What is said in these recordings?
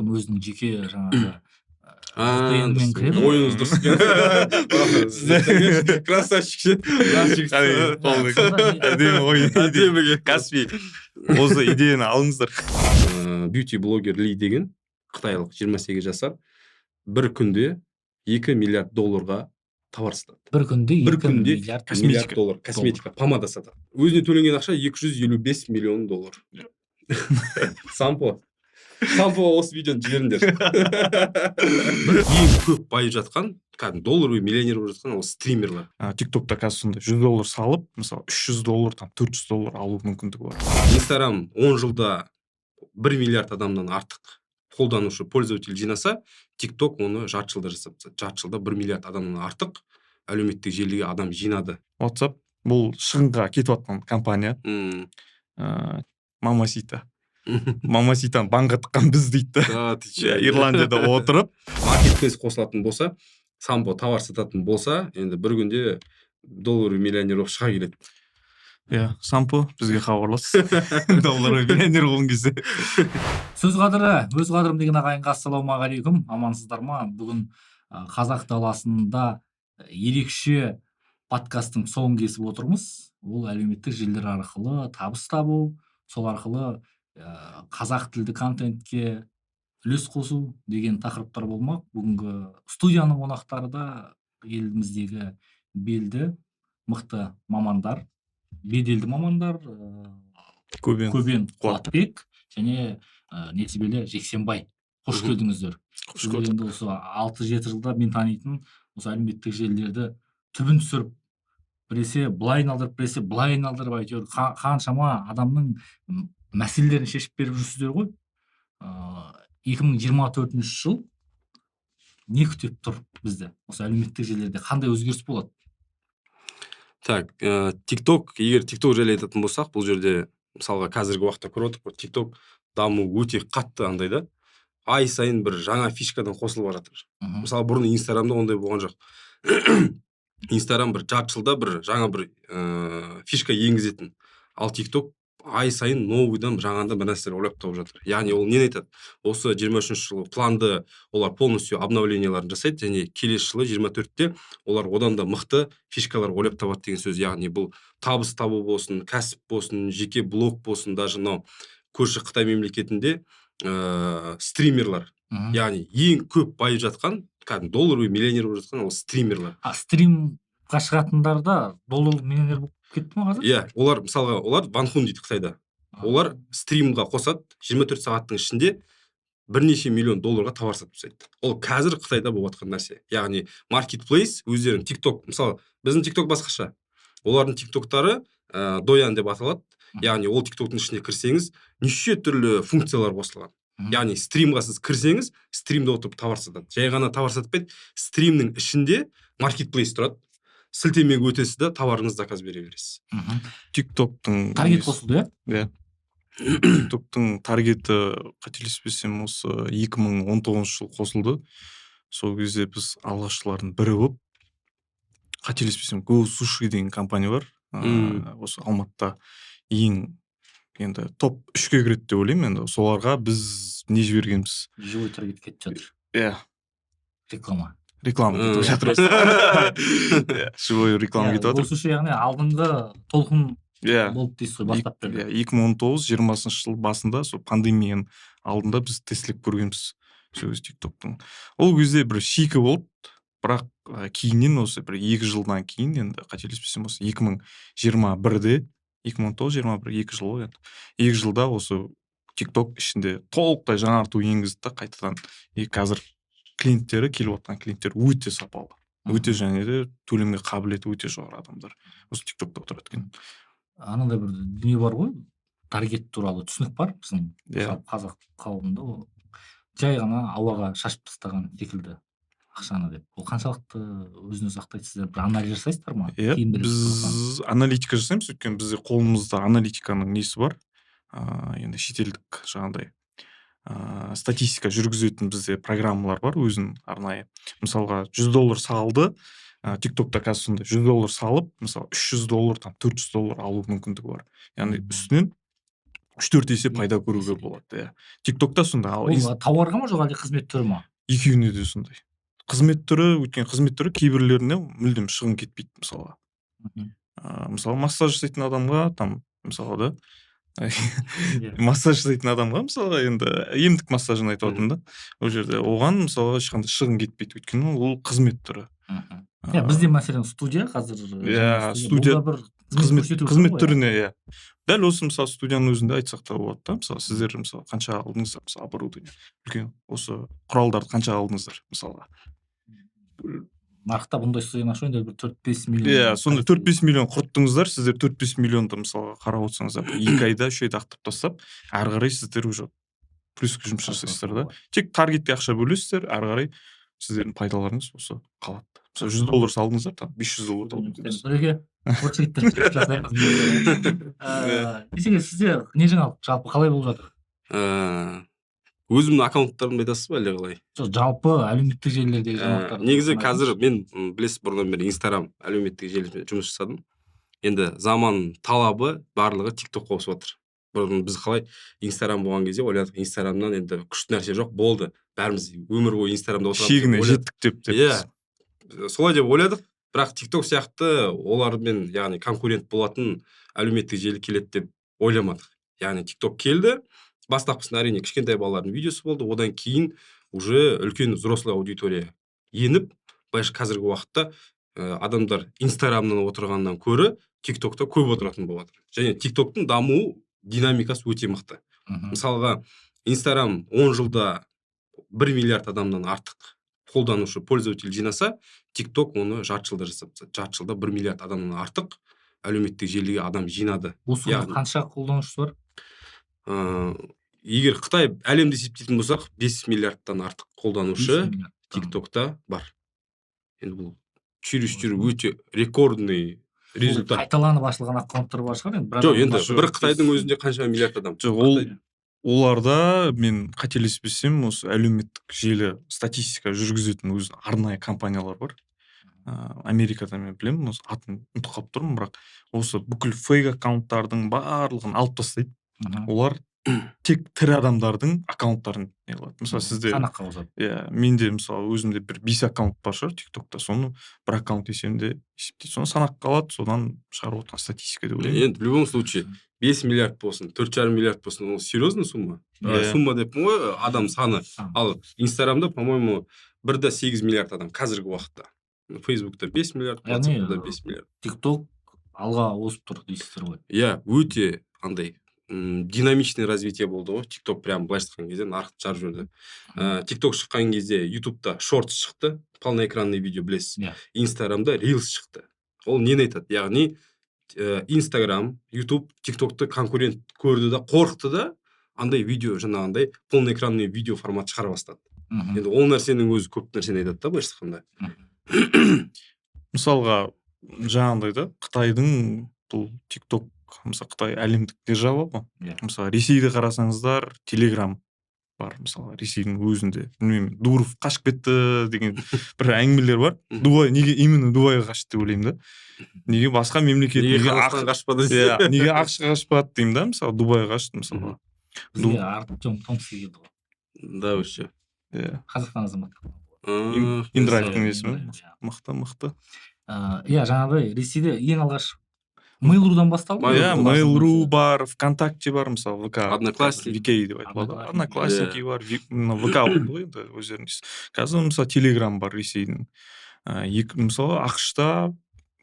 бәлкім өзінің жеке жаңағы Дұрыс. кіреді. Ойыңыз дұрыс екен. Красавчик ше. Әдемі ой. Әдемі Каспи. Осы идеяны алыңыздар. Бьюти-блогер Ли деген қытайлық 28 жасар бір күнде $2 миллиард товар сатады. Бір күнде Бір 2 күнде миллиард $2 косметика, помада сатады. Өзіне төленген ақша $255 миллион. Сампо осы видеоны жіберіңдер. Ең көп байып жатқан, доллар миллионер болып жатқан ол стримерлер. TikTok'та қазір сонда $100 салып, мысалы $300, там $400 алу мүмкіндігі бар. Instagram 10 жылда 1 миллиард адамнан артық қолданушы, пользователь жинаса, TikTok оны жарты жылда жасапты. Жарты жылда 1 миллиард адамнан артық әлеуметтік желіге адам жинады. WhatsApp бұл шығынға кетіп жатқан компания. Мамаситаны банға тыққан біз дейді. Ирландияда отырып. Маркетплейс қосылатын болса, сампо товар сататын болса, енді бір күнде доллар миллионер болып шыға келеді. Сампо бізге хабарлас. Доллар миллионер болған кезде. Сөз қадірі, өз қадірім деген ағайынға ассалаумағалейкум. Амансыздар ма? Бүгін қазақ даласында ерекше подкасттың тұсауын кесіп отырмыз. Ол әлеуметтік желілер арқылы табыс табу, сол арқылы қазақ тілді контентке үлес қосу деген тақырыптар болмақ. Бүгінгі студияның қонақтары да еліміздегі белді, мықты мамандар, беделді мамандар, Көбен Қуатбек және несібелі Жексенбай. Қош келдіңіздер. Қош көрдік. Енді осы 6-7 жылда мен танитын осы әлеуметтік желілерді түбін түсіріп, біресе былай айналдырып, біресе былай айналдырып, әйтеуір қаншама адамның мәселелерін шешіп беріп жүрсіздер ғой. 2024 жыл не күтіп тұр бізді? Осы әлеуметтік желілерде қандай өзгеріс болады? Так, TikTok, егер TikTok жайлы айтатын болсақ, бұл жерде мысалға қазіргі уақытта көріп отырмыз, TikTok даму өте қатты андай да. Ай сайын бір жаңа фишкадан қосылып жатыр. Мысалы бұрын Instagram'да ондай болған жоқ. Instagram бір жарты жылда бір жаңа бір фишка енгізетін. Ал TikTok ай сайын новыйдан жаңадан бір нәрселер ойлап тауып жатыр. Яғни ол нені айтады? Осы 23 жылы планды олар полностью обновленияларын жасайды, және келесі жылы 24-те олар одан да мықты фишкалар ойлап табады деген сөз. Яғни бұл табыс табу болсын, кәсіп болсын, жеке блог болсын, даже мынау көрші Қытай мемлекетінде стримерлар. Яғни ең көп байып жатқан, доллар миллионер болып жатқан ол стримерлар. Стримға шығатындар да доллар миллионер болып кетті ме қазір? Олар мысалға, олар Ванхун дейді Қытайда. Олар стримға қосады, 24 сағаттың ішінде бірнеше миллион долларға товар сатып тастайды. Ол қазір Қытайда болып жатқан нәрсе. Яғни маркетплейс өздерінің TikTok, мысалы, біздің TikTok басқаша. Олардың TikToktары Доян деп аталады. Яғни ол TikToктың ішіне кірсеңіз, неше түрлі функциялар қосылған. Яғни стримға сіз кірсеңіз, стримде отырып товар сатады. Жай ғана товар сатпайды, стримнің ішінде маркетплейс тұрады. Сілтемеге өтесіз да товарыңыз заказ бере бересіз. TikToktың таргет қосылды, TikToktың таргеті қателеспесем осы 2019 жыл қосылды. Сол кезде біз алғашқылардың бірі болып, қателеспесем Go Sushi деген компания бар. Осы Алматыда ең енді топ 3-ке кіреді деп ойлаймын. Енді соларға біз не жібергенбіз? Живой таргет кетіп жатыр. Реклама кетіп жатыр. Живой реклама кетіп жатыр. Go Sushi яғни алдыңғы толқын болды дейсіз ғой, бастап берді. 2019-20 жыл басында, сол пандемияның алдында біз тестілеп көргенбіз сөз TikToktың. Ол кезде бір шикі болды, бірақ кейіннен осы бір 2 жылдан кейін, енді қателеспесем осы 2021-де 2019-21 жыл ғой енді. 2 жылда осы TikTok ішінде толықтай жаңарту енгізді да қайтадан. Қазір клиенттері, келіп отқан клиенттер өте сапалы. Өте және де төлемге қабілеті өте жоғары адамдар. Осы TikTokта отырады екен. Анандай бір дүние бар ғой, таргет туралы түсінік бар біздің қазақ қауымында. Жай ғана ауаға шашып тастаған секілді ақшаны деп. Ол қаншалықты өзін-өзі ақтайсыздар? Бір анализ жасайсыздар ма? Біз аналитика жасаймыз, өйткені бізде қолымызда аналитиканың несі бар. Енді шетелдік жаңағыдай статистика жүргізетін бізде программалар бар, өзінің арнайы. Мысалға $100 салды, TikTokта қазір сонда $100 салып, мысалы $300, там $400 алу мүмкіндігі бар. Яғни үстінен 3-4 есе пайда көруге болады. Иә. TikTokта сондай. Ал Ол тауарға ма жоқ әлде қызмет түрі ма? екеуіне де сондай. Қызмет түрі, өйткені қызмет түрі кейбіреулеріне мүлдем шығын кетпейді мысалға. Мысалы массаж жасайтын адамға там мысалға да массаж жасайтын адамға мысалға енді емдік массажын айтып отырмын да. Ол жерде оған мысалға ешқандай шығын кетпейді, өйткені ол қызмет түрі. Иә, бізде мәселен студия қазір. Иә, студия бұл да бір қызмет түріне, иә. Дәл осы мысалы студияның өзінде айтсақ та болады да. Мысалы сіздер мысалы қанша алдыңыздар, мысалы оборудование, үлкен осы құралдарды қанша алдыңыздар мысалға. Нарықта бұндай студияны ашу енді бір 4-5 миллион. Иә, сонда 4-5 миллион құрттыңыздар, сіздер 4-5 миллионды мысалға қарап отырсаңыздар, 2 айда 3 айда ақтап тастап, әрі қарай сіздер уже плюске жұмыс жасайсыздар да. Тек таргетке ақша бөлесіздер, әрі қарай сіздердің пайдаларыңыз осы қалады. Мысалы $100 салдыңыздар, там $500 алдыңыз. Біреуге от жігіттер жасаймыз. Десеңіз сізде не жаңалық жалпы қалай болып жатыр? Өзімнің аккаунттарымды айтасыз ба әлде қалай? Жоқ, жалпы әлеуметтік желілердегі жаңалықтар. Негізі қазір мен білесіз бұрыннан бері Instagram әлеуметтік желіде жұмыс жасадым. Енді заман талабы барлығы TikTokқа ауысып жатыр. Бұрын біз қалай Instagram болған кезде ойладық, Instagramнан енді күшті нәрсе жоқ, болды. Бәріміз өмір бойы Instagramда отырамыз. Шегіне жеттік деп. Иә. Солай деп ойладық, бірақ TikTok сияқты олармен, яғни конкурент болатын әлеуметтік желі келеді деп ойламадық. Яғни TikTok келді. Бастапқысында әрине кішкентай балалардың видеосы болды, одан кейін уже үлкен взрослый аудитория еніп, былайша қазіргі уақытта адамдар Instagramнан отырғаннан көрі TikTokта көп отыратын болады. Және TikToктың даму динамикасы өте мықты. Мысалға, Instagram 10 жылда 1 миллиард адамнан артық қолданушы, пользователь жинаса, TikTok оны жарты жылда жасапты. Жарты жылда 1 миллиард адамнан артық әлеуметтік желіге адам жинады. Осы қанша қолданушысы бар? Егер Қытай әлемді есептейтін болсақ, 5 миллиардтан артық қолданушы TikTokта бар. Енді бұл чересчур өте рекордный результат. Қайталанып ашылған аккаунттар бар шығар енді. Жоқ, енді бір Қытайдың өзінде қанша миллиард адам. Жоқ, оларда мен қателеспесем, осы әлеуметтік желі статистика жүргізетін өз арнайы компаниялар бар. Америкада мен білемін, осы атын ұмытып қалып тұрмын, бірақ осы бүкіл фейк аккаунттардың барлығын алып тастайды. Олар тек тірі адамдардың аккаунттарын не қылады. Мысалы сізде санаққа қосады. Иә, менде мысалы өзімде бір 5 аккаунт бар шығар TikTokта, соны бір аккаунт есемде есептейді. Соны санаққа алады, содан шығарып отырған статистика деп ойлаймын. Енді в любом случае 5 миллиард болсын, 4,5 миллиард болсын, ол серьезный сумма. Сумма деп ғой, адам саны. Ал Инстаграмда, по-моему, 1,8 миллиард адам қазіргі уақытта. Фейсбукта 5 миллиард, WhatsAppта 5 миллиард. TikTok алға өсіп тұр дейсіздер ғой. Иә, өте андай динамичный развитие болды ғой. TikTok прям былайша айтқан кезде нарықты жарып жіберді. TikTok шыққан кезде YouTube'та шортс шықты, полноэкранный видео білесіз. Instagram'да Reels шықты. Ол нені айтады? Яғни Instagram, YouTube, TikTok'ты конкурент көрді да, қорықты да, андай видео, жаңағындай полноэкранный видео формат шығара бастады. Енді ол нәрсенің өзі көп нәрсені айтады да, былайша айтқанда. Мысалға, жаңағындай да, Қытайдың бұл TikTok, мысалы Қытай әлемдік держава ғой. Мысалы Ресейді қарасаңыздар, Telegram бар, мысалы Ресейдің өзінде. Білмеймін, Дуров қашып кетті деген бір әңгімелер бар. Дубай, неге именно Дубайға қашты деп ойлаймын да. Неге басқа мемлекет, неге қашпады? Неге ақшқа қашпады деймін да, мысалы Дубайға қашты мысалы. Бізге Артем Томский келді ғой. Да, вообще. Қазақстан азаматы. Индральдың есімі. Мықты. Иә, жаңағыдай Ресейде ең алғаш Mail.ru-дан басталды. Иә, Mail.ru бар, ВКонтакте бар, мысалы ВК. Одноклассники. VK деп айтылады. Одноклассники бар, ВК ғой енді өздеріңіз. Қазір мысалы Telegram бар Ресейдің. Мысалы ақш-та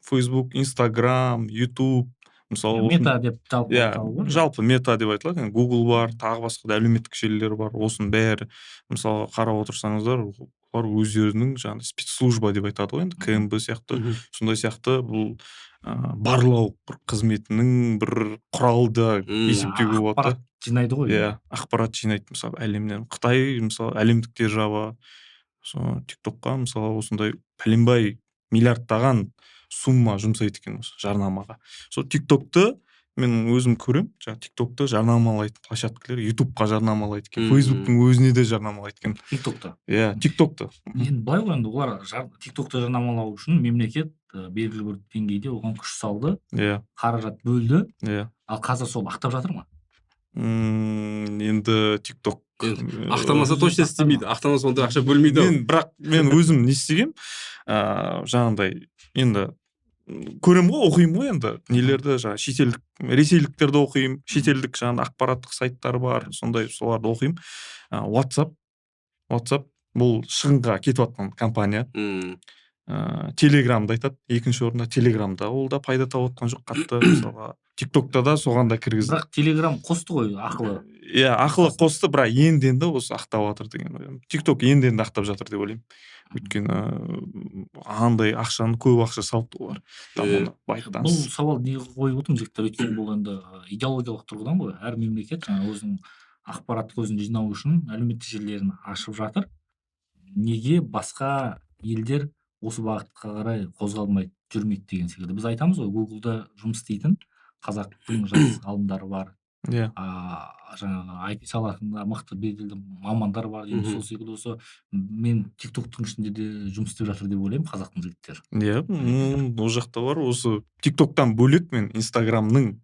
Facebook, Instagram, YouTube, мысалы мета деп жалпы мета деп айтылады. Google бар, тағы басқа да әлеуметтік желілер бар. Осының бәрі мысалы қарап отырсаңыздар, олар өздерінің жаңағы спецслужба деп айтады ғой енді, КМБ сияқты, сондай сияқты бұл барлау бір қызметінің бір құралды есептеуге болады. Ақпарат жинайды ғой. Иә, ақпарат жинайды мысалы әлемнен. Қытай мысалы әлемдік держава, TikTokқа мысалы осындай пәленбай миллиардтаған сумма жұмсайды екен осы жарнамаға. Сол TikTokты мен өзім көрем, жаңағы TikTokты жарнамалайтын площадкалар YouTubeға жарнамалайды екен, Facebooktың өзіне де жарнамалайды екен. TikTokта. Иә, TikTokта. Енді былай ғой, енді олар TikTokты жарнамалау үшін мемлекет белгілі бір деңгейде оған күш салды. Иә. Қаражат бөлді. Иә. Ал қазір сол ақтап жатыр ма? Енді тикток Ақтамаса точно істемейді. Ақтамаса ондай ақша бөлмейді. мен өзім не істегем, жаңағындай енді көремін ғой, оқимын ғой енді нелерді, жаңағы шетелдік, ресейліктерді оқимын, шетелдік жаңағы ақпараттық сайттар бар, сондай соларды оқимын. WhatsApp бұл шығынға кетіп жатқан компания. Телеграмды айтады, екінші орында Телеграмда ол да пайда тауып жатқан жоқ қатты. Мысалға тиктокта да соған да кіргізді. Бірақ Телеграм қосты ғой ақылы. Иә, ақылы қосты, бірақ енді осы ақтап жатыр деген ойым. Тикток енді ақтап жатыр деп ойлаймын. Өйткені андай ақшаны, көп ақша салды олар. Бұл сауал неге қойып отырмыз жігіттер, өйткені бұл енді идеологиялық тұрғыдан ғой. Әр мемлекет жаңа өзінің ақпарат көзін жинау үшін әлеуметтік желілерін ашып жатыр. Неге басқа елдер осы бағытқа қарай қозғалмайды, жүрмейді деген секілді. Біз айтамыз ғой, Google-да жұмыс істейтін қазақтың жас ғалымдары бар. Иә. Жаңағы IT саласында мықты беделді мамандар бар. Енді сол секілді осы мен TikTok-тың ішінде де жұмыс істеп жатыр деп ойлаймын қазақтың жігіттері. Иә, ол жақта бар. Осы TikTok-тан бөлек мен Instagram-ның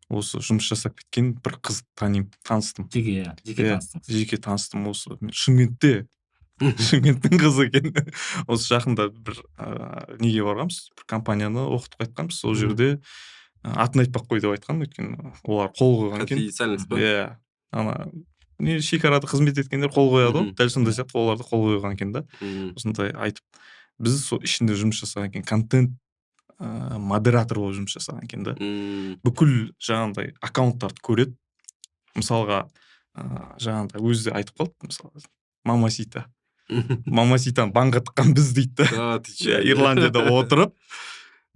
осы жұмыс жасап кеткен бір қыз таныстым. Жеке таныстым. Осы Шымкенттің қызы екен. Осы жақында бір неге барғанбыз, бір компанияны оқытып қайтқанбыз. Сол жерде атын айтпақ қой деп айтқан, өйткені олар қол қойған екен. Конфиденциальность па? Иә. Шекарада қызмет еткендер қол қояды ғой, дәл сондай сияқты оларды қол қойған екен да. Осындай айтып, біз сол ішінде жұмыс жасаған екен, контент модератор болып жұмыс жасаған екен да. Бүкіл жаңағындай аккаунттарды көреді. Мысалға жаңағындай өзі де айтып қалды, мысалға Мамаситаны банға тыққан біз дейді да. Ирландияда отырып,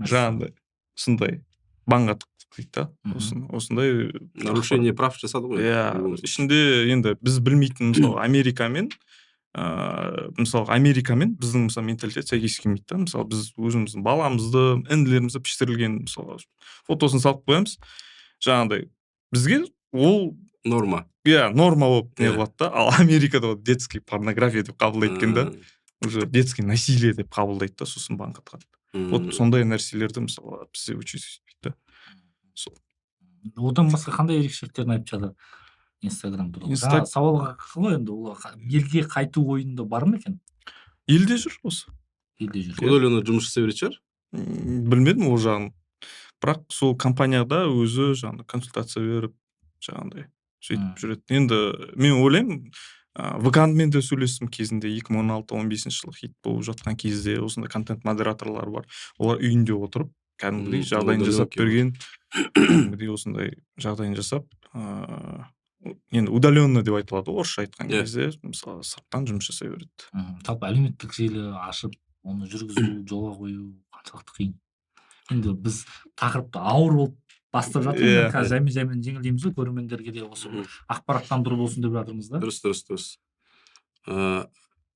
жаңағындай сондай банға тықтық дейді да. Осындай нарушение прав жасады ғой. Иә, ішінде енді біз білмейтін, мысалы Америкамен біздің мысалы менталитет сәйкес келмейді да. Мысалы біз өзіміздің баламызды, інілерімізді піштірілген мысалы фотосын салып қоямыз. Жаңағындай бізге ол норма. Иә, норма болып не қылады да. Ал Америкада детский порнография деп қабылдайды екен да. Уже детский насилие деп қабылдайды да, сосын банға тығады. Вот сондай нәрселерді мысалы бізде учить етпейді да. Одан басқа қандай ерекшеліктерін айтып жатыр Инстаграм туралы? Сауалға қалай енді ол елге қайту ойында бар ма екен? Елде жүр осы. Елде жүр. Удаленно жұмыс істей беретін шығар? Білмедім ол жағын. Бірақ сол компанияда өзі жаңағы консультация беріп, жаңағындай сөйтіп жүреді. Енді мен ойлаймын, ВК-мен де сөйлестім кезінде 2016-15 жылы хит болып жатқан кезде осындай контент модераторлар бар. Олар үйінде отырып, кәдімгідей жағдайын жасап берген. Кәдімгідей осындай жағдайын жасап, енді удаленно деп айтылады, орысша айтқан кезде, мысалы, сырттан жұмыс жасай береді. Жалпы әлеуметтік желі ашып, оны жүргізу, жолға қою қаншалықты қиын. Енді біз тақырыпты ауыр болып бастап жатырмыз, қазір жаймен жеңілдейміз ғой, көрермендерге де осы ақпараттандыру болсын деп жатырмыз да. Дұрыс.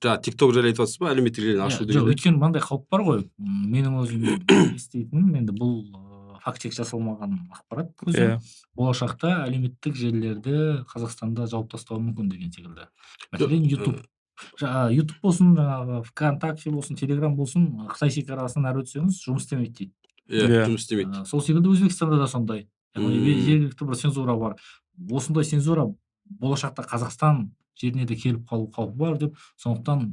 Жаңа TikTok жайлы айтып жатсыз ба, әлеуметтік желіні ашу деген? Жоқ, өйткені мынандай қауіп бар ғой. Менің өзім естейтінім, енді бұл факт-чек жасалмаған ақпарат көзі. Болашақта әлеуметтік желілерді Қазақстанда жауып тастауы мүмкін деген секілді. Мәселен, YouTube болсын, жаңағы ВКонтакте болсын, Телеграм болсын, Қытай шекарасынан әрі өтсеңіз, жұмыс істемейді дейді. Жұмыс істемейді. Сол секілді Өзбекстанда да сондай. Жергілікті бір цензура бар. Осындай цензура болашақта Қазақстан жеріне де келіп қалу қаупі бар деп, сондықтан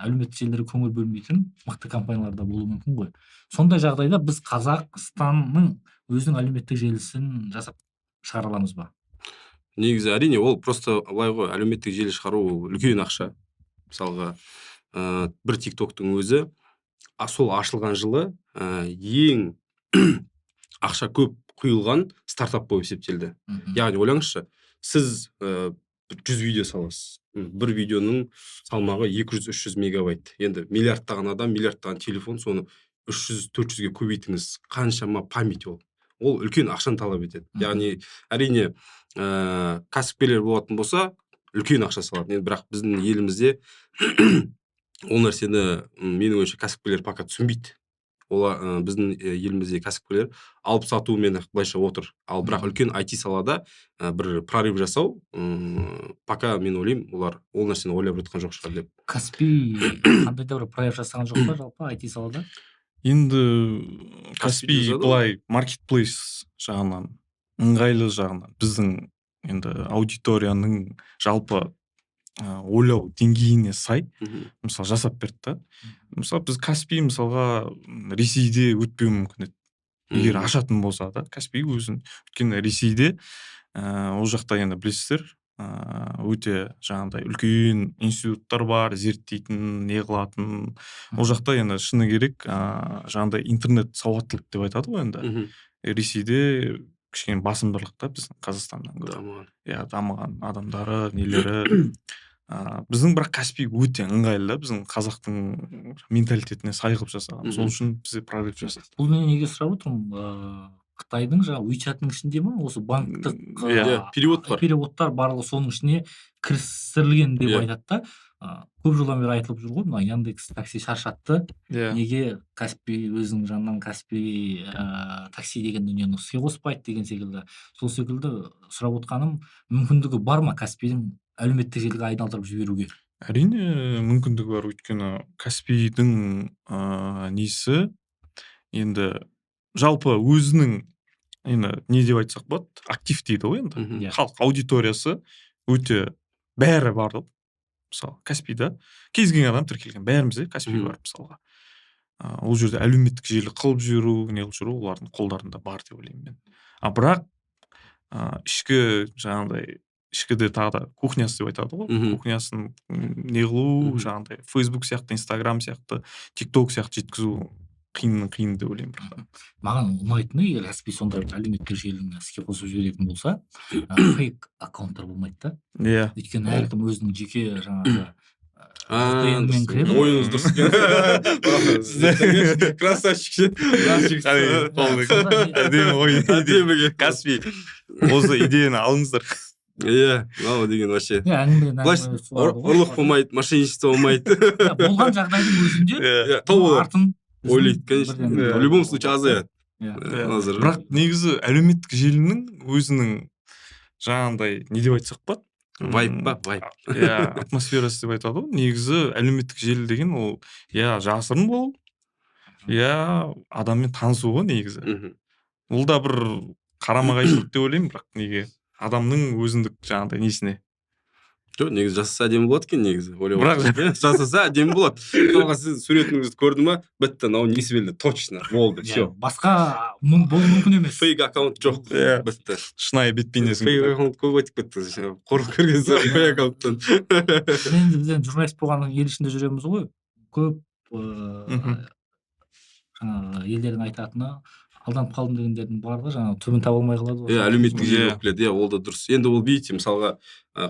әлеуметтік желілерге көңіл бөлмейтін мықты компаниялар да болуы мүмкін ғой. Сондай жағдайда біз Қазақстанның өзінің әлеуметтік желісін жасап шығара аламыз ба? Негізі әрине ол просто былай ғой, әлеуметтік желі шығару үлкен ақша. Мысалға, бір TikTok-тың өзі сол ашылған жылы ең ақша көп құйылған стартап болып есептелді. Яғни ойлаңызшы, сіз 100 видео саласыз. Бір видеоның салмағы 200-300 мегабайт. Енді миллиардтаған адам, миллиардтаған телефон, соны 300-400-ге көбейтіңіз. Қаншама память ол. Ол үлкен ақшаны талап етеді. Яғни әрине кәсіпкерлер болатын болса, үлкен ақша салады. Енді бірақ біздің елімізде ол нәрсені менің ойымша кәсіпкерлер пока түсінбейді. Олар біздің елімізде кәсіпкерлер алып сатумен былайша отыр. Ал бірақ үлкен IT салада бір прорыв жасау, пока мен ойлаймын, олар ол нәрсені ойлап жатқан жоқ шығар деп. Каспий қандай да бір прорыв жасаған жоқ па жалпы IT салада? Енді Каспий былай маркетплейс жағынан, ыңғайлы жағынан біздің енді аудиторияның жалпы ойлау деңгейіне сай мысалы жасап берді да. Мысалы біз Каспий мысалға Ресейде өтпеуі мүмкін еді. Егер ашатын болса да, Каспий өзін. Өйткені Ресейде ол жақта енді білесіздер, өте жаңағыдай үлкен институттар бар, зерттейтін, не қылатын. Ол жақта енді шыны керек, жаңағыдай интернет сауаттылық деп айтады ғой енді. Ресейде кішкене басымдылық та біздің Қазақстаннан гөрі. Иә, дамыған адамдары, нелері. Біздің бірақ Каспий өте ыңғайлы да, біздің қазақтың менталитетіне сай қылып жасаған. Сол үшін бізде прорыв жасады. Бұл неге сұрап отырмын? Қытайдың жаңа WeChat-ның ішінде ма осы банктық переводтар барлығы соның ішіне кірістірілген деп айтады да. Көп жылдан бері айтылып жүр ғой, мына Яндекс такси шаршатты. Неге Каспий өзінің жанынан Каспий такси деген дүниені іске қоспайды деген секілді. Сол секілді сұрап отқаным, мүмкіндігі бар ма Каспийдің әлеуметтік желіге айналдырып жіберуге? Әрине мүмкіндігі бар, өйткені Каспийдің несі енді жалпы өзінің енді не деп айтсақ болады, актив дейді ғой енді. Халық аудиториясы өте бәрі бар. Мысалы Каспийда кез келген адам тіркелген, бәрімізде Каспий бар мысалға. Ол жерде әлеуметтік желі қылып жіберу, не қылып жүру олардың қолдарында бар деп ойлаймын мен. Бірақ ішкі жаңағыдай ішкіде тағы да кухнясы деп айтады ғой. Кухнясын не қылу, жаңағыдай Facebook сияқты, Instagram сияқты, TikTok сияқты жеткізу қиын деп ойлаймын бірақ. Маған ұнайтыны, егер Каспий сондай әлеуметтік желіні іске қосып жіберетін болса, фейк аккаунттар болмайды да. Иә. Өйткені әркім өзінің жеке жаңағы ойыңыз дұрыс екен. Красавчик. Каспий, осы идеяны алыңыздар. Иә, мынау деген вообще. Былайша ұрлық болмайды, мошенничество болмайды. Болған жағдайдың өзінде артын ойлайды, конечно. В любом случае азаяды. Бірақ негізі әлеуметтік желінің өзінің жаңағыдай не деп айтсақ болады? Вайп па, вайп. Иә, атмосферасы деп айтады ғой. Негізі әлеуметтік желі деген ол я жасырын болу, я адаммен танысу ғой негізі. Ол да бір қарама-қайшылық деп ойлаймын, бірақ неге адамның өзіндік жаңағыдай несіне. Жоқ, негізі жасаса әдемі болады екен негізі. Бірақ жасаса әдемі болады. Соңға сіз суретіңізді көрді ма, бітті, мынау несібелді, точно, болды, все. Басқа болу мүмкін емес. Фейк аккаунт жоқ, бітті. Шынайы бет-бейнесін. Фейк аккаунт көп айтып кетті. Қорқып кірген соң фейк аккаунттан. Енді бізден журналист болғанның ел ішінде жүреміз ғой. Көп елдердің айтатыны алданып қалдым дегендердің барлығы жаңағы түбін таба алмай қалады ғой. Әлеуметтік желі болып келеді. Ол да дұрыс. Енді ол видите, мысалға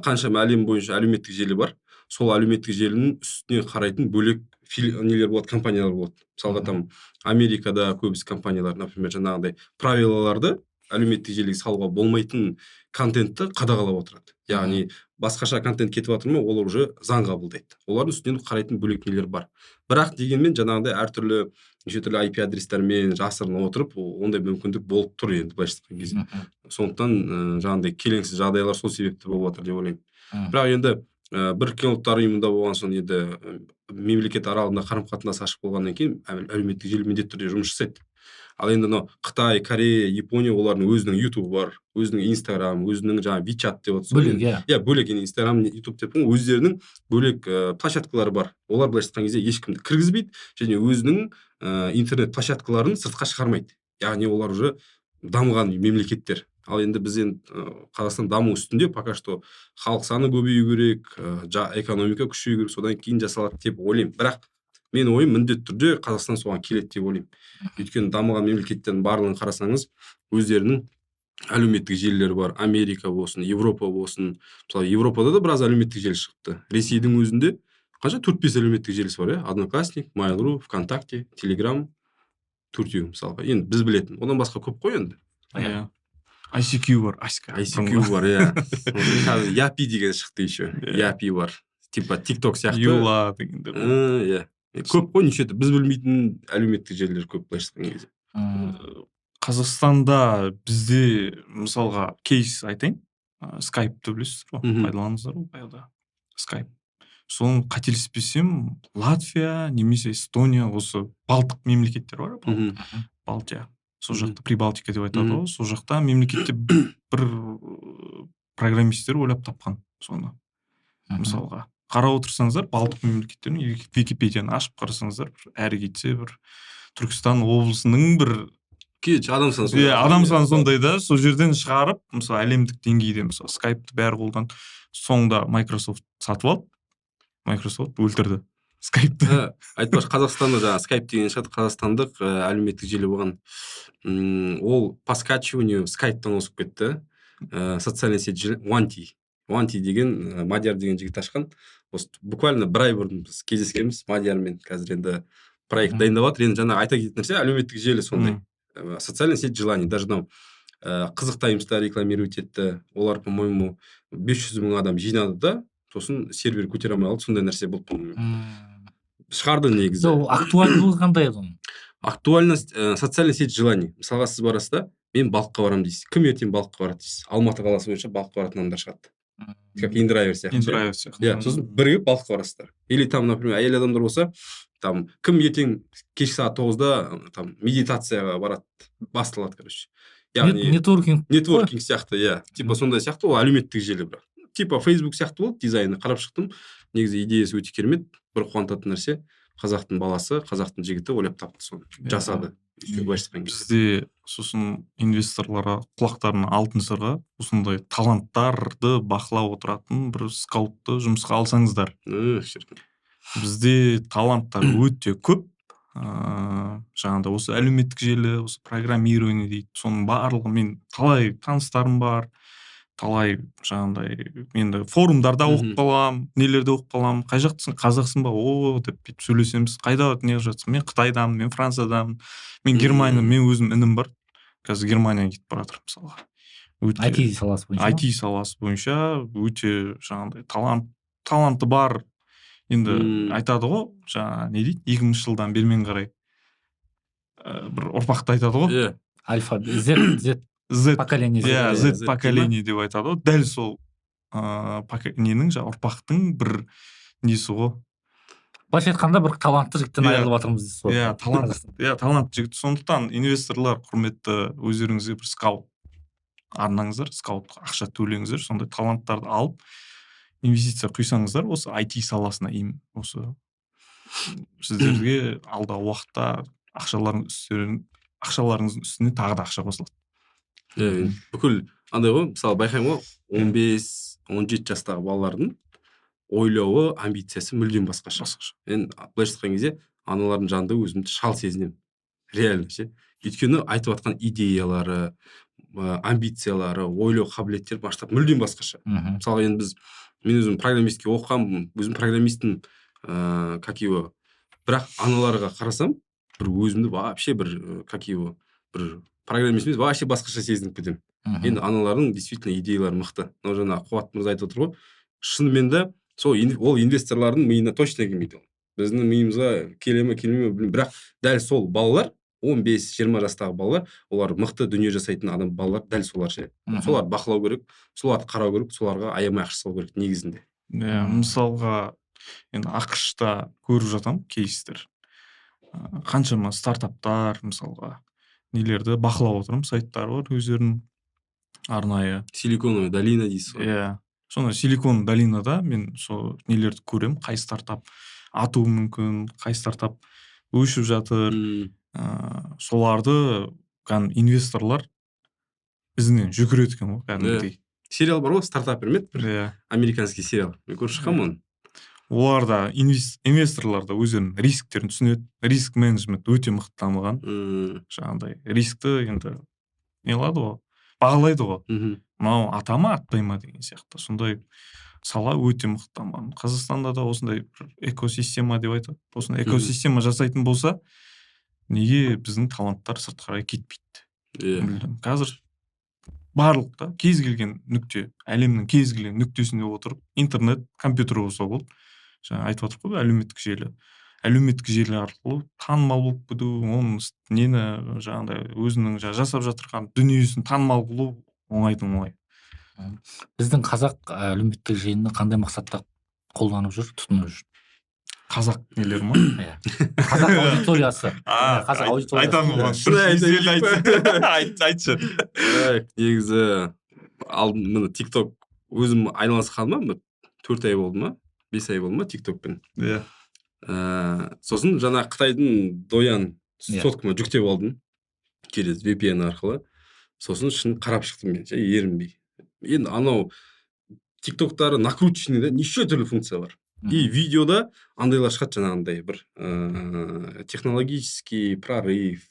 қаншама әлем бойынша әлеуметтік желі бар. Сол әлеуметтік желінің үстіне қарайтын бөлек нелер болады, компаниялар болады. Мысалға там Америкада көбісі компаниялар, например, жаңағыдай правилаларды әлеуметтік желіге салуға болмайтын контентті қадағалап отырады. Яғни басқаша контент кетіп жатыр ма, олар уже заң қабылдайды. Олардың үстінен қарайтын бөлек нелер бар. Бірақ дегенмен жаңағыдай әртүрлі неше түрлі IP адрестермен жасырынып отырып, ондай мүмкіндік болып тұр енді былайша айтқан кезде. Сондықтан жаңағыдай келеңсіз жағдайлар сол себепті болып жатыр деп ойлаймын. Бірақ енді Біріккен ұлттар ұйымында болған соң енді мемлекет аралығында қарым-қатынас ашық болғаннан кейін әлеуметтік желі міндетті түрде жұмыс жасайды. Ал енді Қытай, Корея, Япония олардың өзінің YouTube бар, өзінің Instagram, өзінің жаңа WeChat деп отырсыз. Бөлек, иә. Бөлек Instagram, YouTube деп өздерінің бөлек площадкалары бар. Олар былайша айтқан кезде ешкімді кіргізбейді және өзінің интернет площадкаларын сыртқа шығармайды. Яғни олар уже дамыған мемлекеттер. Ал енді біз Қазақстан даму үстінде пока что халық саны көбею керек, экономика күшею керек, содан кейін жасалады деп ойлаймын. Бірақ мен ойым міндетті түрде Қазақстан соған келеді деп ойлаймын. Өйткені дамыған мемлекеттердің барлығын қарасаңыз, өздерінің әлеуметтік желілері бар. Америка болсын, Европа болсын. Мысалы, Европада да біраз әлеуметтік желі шықты. Ресейдің өзінде қанша 4-5 әлеуметтік желісі бар, Одноклассник, Mail.ru, ВКонтакте, Telegram, төртеу мысалға. Енді біз білетін. Одан басқа көп қой енді. ICQ бар, ICQ бар, иә. Япи деген шықты еще. Япи бар. Типа TikTok сияқты. Юла дегенде. Иә. Көп қой, неше біз білмейтін әлеуметтік желілер көп былайша айтқан кезде. Қазақстанда бізде мысалға кейс айтайын. Skype-ты білесіздер ғой, пайдаланыңыздар ғой баяғыда. Skype. Соны қателеспесем, Латвия, немесе Эстония, осы Балтық мемлекеттер бар, Балтия. Сол жақта Прибалтика деп айтады ғой. Сол жақта мемлекетте бір программисттер ойлап тапқан соны. Мысалға қарап отырсаңыздар, Балтық мемлекеттерінің Википедияны ашып қарасаңыздар, әрі кетсе бір Түркістан облысының бір адам саны адам саны сондай да, сол жерден шығарып, мысалы әлемдік деңгейде мысалы скайпты бәрі қолдан, соңында Microsoft сатып алды, Microsoft өлтірді скайпты. Айтпақшы, Қазақстанда жаңағы скайп деген шығады, қазақстандық әлеуметтік желі болған. Ол по скачиванию скайптан озып кетті. Социальный сеть Ванти деген Мадияр деген жігіт ашқан. Буквально бір ай бұрын біз кездескенбіз Мадиярмен. Қазір енді проект дайындап жатыр. Енді жаңағы айта кететін нәрсе, әлеуметтік желі сондай. Социальная сеть желаний. Даже қызық таймста рекламировать етті. Олар, по-моему, 500 мың адам жинады да, сосын сервер көтере алмай қалды. Сондай нәрсе болды, по-моему. Шығарды негізі. Актуальдылығы қандай еді оның? Актуальность социальная сеть желаний. Мысалға сіз барасыз да, мен балыққа барамын дейсіз. Кім ертең балыққа барады дейсіз. Алматы қаласы бойынша балыққа баратын адамдар шығады. Как индрайвер сияқты. Сосын бірігіп балыққа барасыздар. Или там, например, әйел адамдар болса, там кім ертең кешкі сағат 9-да там медитацияға барады, басталады, короче. Яғни нетворкинг сияқты, типа сондай сияқты, ол әлеуметтік желі бірақ. Типа Facebook сияқты болды, дизайны қарап шықтым. Негізі идеясы өте керемет. Бір қуантатын нәрсе, қазақтың баласы, қазақтың жігіті ойлап тапты соны, жасады. Бізде сосын инвесторларға құлақтарына алтын сырға осындай таланттарды бақылап отыратын бір скаутты жұмысқа алсаңыздар. Бізде таланттар өте көп. Жаңағыда осы әлеуметтік желі, осы программирование дейді, соның барлығы, мен талай таныстарым бар, талай жаңағыдай енді форумдарда оқып қалам, нелерде оқып қалам, қай жақтысың, қазақсың ба, деп бүйтіп сөйлесеміз, қайда не жатсың, мен Қытайдамын, мен Франциядамын, мен Германия, мен өзім інім бар, қазір Германияға кетіп бара жатырмын мысалға. IT саласы бойынша өте жаңағыдай таланты бар. Енді айтады ғой, жаңа не дейді, 2000 жылдан бермен қарай бір ұрпақты айтады ғой. Альфа, Z поколение. Z поколение деп айтады ғой. Дәл сол ненің ұрпақтың бір несі ғой. Былайша айтқанда бір талантты жігіттен айырылып жатырмыз дейсіз ғой. Талантты жігіт. Сондықтан инвесторлар, құрметті, өздеріңізге бір скаут арнаңыздар, скаутқа ақша төлеңіздер, сондай таланттарды алып инвестиция құйсаңыздар, осы IT саласына осы сіздерге алдағы уақытта ақшаларыңыздың үстіне тағы да ақша қосылады. Бүкіл андай ғой, мысалы байқаймын ғой, 15-17 жастағы балалардың ойлауы, амбициясы мүлдем басқаша. Мен былайша айтқан кезде аналардың жанында өзімді шал сезінемін. Реально ше. Өйткені айтып жатқан идеялары, амбициялары, ойлау қабілеттері баштап мүлдем басқаша. Мысалы енді мен өзім программистке оқығанмын, өзім программистің бірақ аналарға қарасам, бір өзімді вообще бір бір программист емес, вообще басқаша сезініп кетемін. Енді аналардың действительно идеялары мықты. Мынау жаңа Қуат мырза айтып отыр ғой, шынымен де ол инвесторлардың миына точно келмейді. Біздің миымызға келе ме, келмей ме, бірақ дәл сол балалар, 15-20 жастағы балалар, олар мықты дүние жасайтын адам балалар, дәл солар ше. Солар бақылау керек, соларды қарау керек, соларға аямай ақша салу керек негізінде. Мысалға, енді ақш-та көріп жатам кейстер. Қаншама стартаптар, мысалға, нелерді бақылап отырмын, сайттар бар, өздерінің арнайы. Силиконовая долина дейсіз ғой. Сонда Силикон долинада мен сол нелерді көремін, қай стартап атуы мүмкін, қай стартап өшіп жатыр. Соларды инвесторлар ізінен жүгіреткен ғой, кәдімгідей. Сериал бар ғой, стартап бермет, американский сериал. Мен көріп шыққанмын оны. Оларда инвесторларда өздерінің рисктерін түсінеді, риск менеджмент өте мықты дамыған. Жаңағыдай рискті енді не қылады ғой, бағалайды ғой. Мынау ата ма, атпай ма деген сияқты. Сондай сала өте мықты дамыған. Қазақстанда да осындай экосистема деп айтады. Осындай экосистема жасайтын болса, неге біздің таланттар сыртқа қарай кетпейді? Қазір барлықта кез келген нүкте, әлемнің кез келген нүктесінде отырып, интернет, компьютер болса болды. Жаңа айтып отыр ғой, әлеуметтік желі. Әлеуметтік желі арқылы танымал болып кету, оның нені жаңағыдай өзінің жасап жатырған дүниесін танымал қылу оңайдың оңай. Біздің қазақ әлеуметтік желіні қандай мақсатта қолданып жүр, тұтынып жүр? Қазақ нелер ма? Қазақ аудиториясы. Айтамын ғой. Айтшы. Негізі міне TikTok өзім айналысқаныма бір 4 ай болды ма 5 ай болды ма тиктокпен. Иә. Сосын жаңа Қытайдың Доян Иә. соткама жүктеп алдым через VPN арқылы. Сосын шын қарап шықтым мен, жай ерінбей. Енді анау тиктоктары накрученный да, неше түрлі функция бар. И видеода андайлар шығады жаңағындай бір технологический прорыв,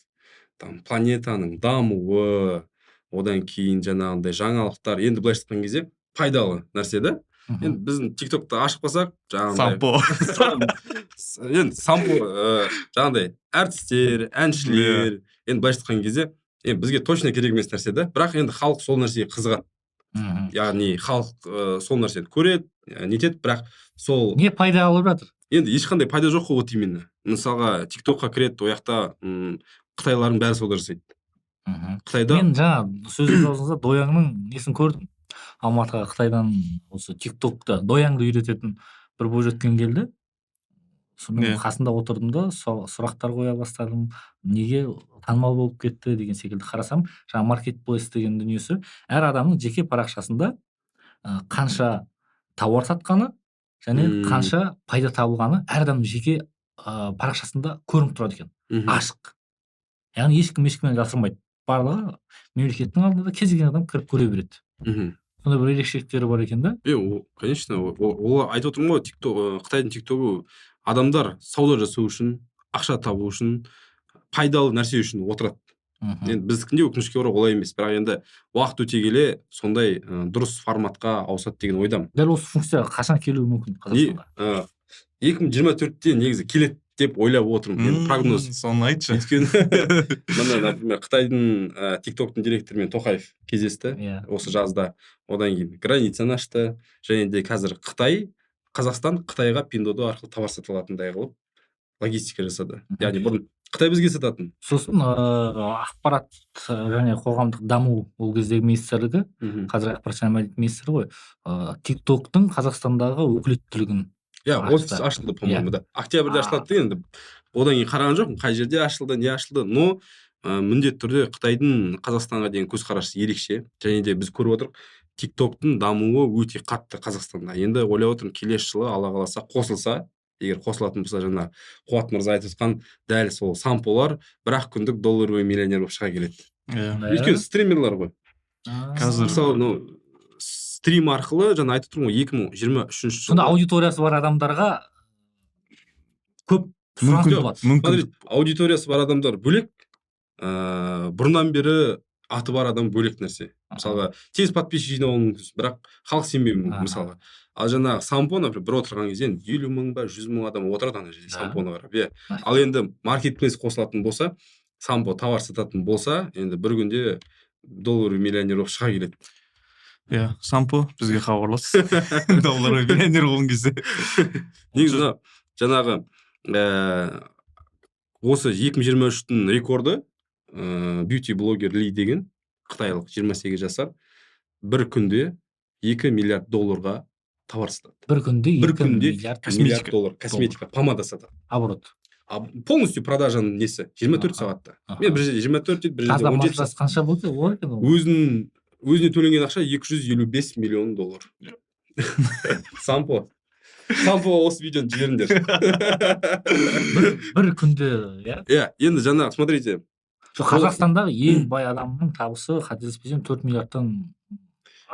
там планетаның дамуы, одан кейін жаңағындай жаңалықтар. Енді былайша айтқан кезде пайдалы нәрсе да. Енді біздің тиктокты ашып қалсақ, жаңағындай енді сампо жаңағындай әртістер, әншілер, енді былайша айтқан кезде енді бізге точно керек емес нәрсе да. Бірақ енді халық сол нәрсеге қызығады. Яғни халық сол нәрсені көреді, нетеді, бірақ сол не пайда алып жатыр? Енді ешқандай пайда жоқ қой вот именно. Мысалға тиктокқа кіреді, ол жақта қытайлардың бәрі сауда жасайды. Қытайда Мен жаңа сөзіңіз аузыңызда Дояңның несін көрдім. Алматыға Қытайдан осы тиктокта Дояңды үйрететін бір бойжеткен келді. Соның қасында отырдым да сұрақтар қоя бастадым. Неге танымал болып кетті деген секілді қарасам, жаңа маркетплейс деген дүниесі әр адамның жеке парақшасында қанша тауар сатқаны және қанша пайда табылғаны әр адамның жеке парақшасында көрініп тұрады екен. Ашық. Яғни ешкім жасырмайды. Барлығы мемлекеттің алдында кез келген адам кіріп көре береді. Сондай бір ерекшеліктері бар екен да? Конечно, ол айтып отырмын ғой, Қытайдың тиктогы адамдар сауда жасау үшін, ақша табу үшін, пайдалы нәрсе үшін отырады. Енді біздікінде өкінішке орай олай емес, бірақ енді уақыт өте келе сондай дұрыс форматқа ауысады деген ойдамын. Дәл осы функция қашан келуі мүмкін Қазақстанға? 2024-те негізі келеді деп ойлап отырмын. Мен прогноз. Соны айтшы. Өйткені мына, например, Қытайдың тиктоктың директорымен Тоқаев кездесті осы жазда. Одан кейін границаны ашты. Және де қазір Қазақстан Қытайға пиндоды арқылы товар сата алатындай қылып логистика жасады. Яғни бұрын Қытай бізге сататын. Сосын ақпарат және қоғамдық даму ол кездегі министрлігі, қазір ақпарат және мәдениет министрі ғой, тиктоктың Қазақстандағы өкілеттілігін офис ашылды, по-моему, да. Октябрьде ашылды енді. Одан кейін қараған жоқпын, қай жерде ашылды, не ашылды. Но міндетті түрде Қытайдың Қазақстанға деген көзқарасы ерекше. Және де біз көріп отырмық, тиктоктың дамуы өте қатты Қазақстанда. Енді ойлап отырмын, келесі жылы Алла қаласа қосылса, егер қосылатын болса, жаңа Қуат мырза айтып жатқан дәл сол самполар бір-ақ күндік долларовый миллионер болып шыға келеді. Өйткені стримерлар ғой. Қазір мысалы, стрим арқылы жаңа айтып тұрмын ғой, 2023 жылы. Сонда аудиториясы бар адамдарға көп сұраныс болады. Смотрите, аудиториясы бар адамдар бөлек, бұрыннан бері аты бар адам бөлек нәрсе. Мысалға, тез подписчик жинауы мүмкін, бірақ халық сенбеуі мүмкін, мысалға. Ал жаңағы сампо, например, бір отырған кезде 50 мың ба, 100 мың адам отырады ана жерде сампоны қарап. Ал енді маркетплейс қосылатын болса, сампо товар сататын болса, енді бір күнде долларовый миллионер болып шыға келеді. сампо бізге хабарлас. Долларовый миллионер болған кезде. Негізі жаңағы осы 2023-тің рекорды бьюти блогер Ли деген қытайлық 28 жасар бір күнде 2 миллиард долларға товар сатады. Бір күнде 2 миллиард доллар косметика, помада сатады. Оборот. Полностью продажаның несі 24 сағатта. Мен бір жерде 24 дейді, бір жерде 17 сағат. Қанша болды? Өзіне төленген ақша 255 миллион доллар. Сампо осы видеоны жіберіңдер. Бір күнде, енді жаңа, смотрите. Қазақстандағы ең бай адамның табысы қателеспесем 4 миллиардтан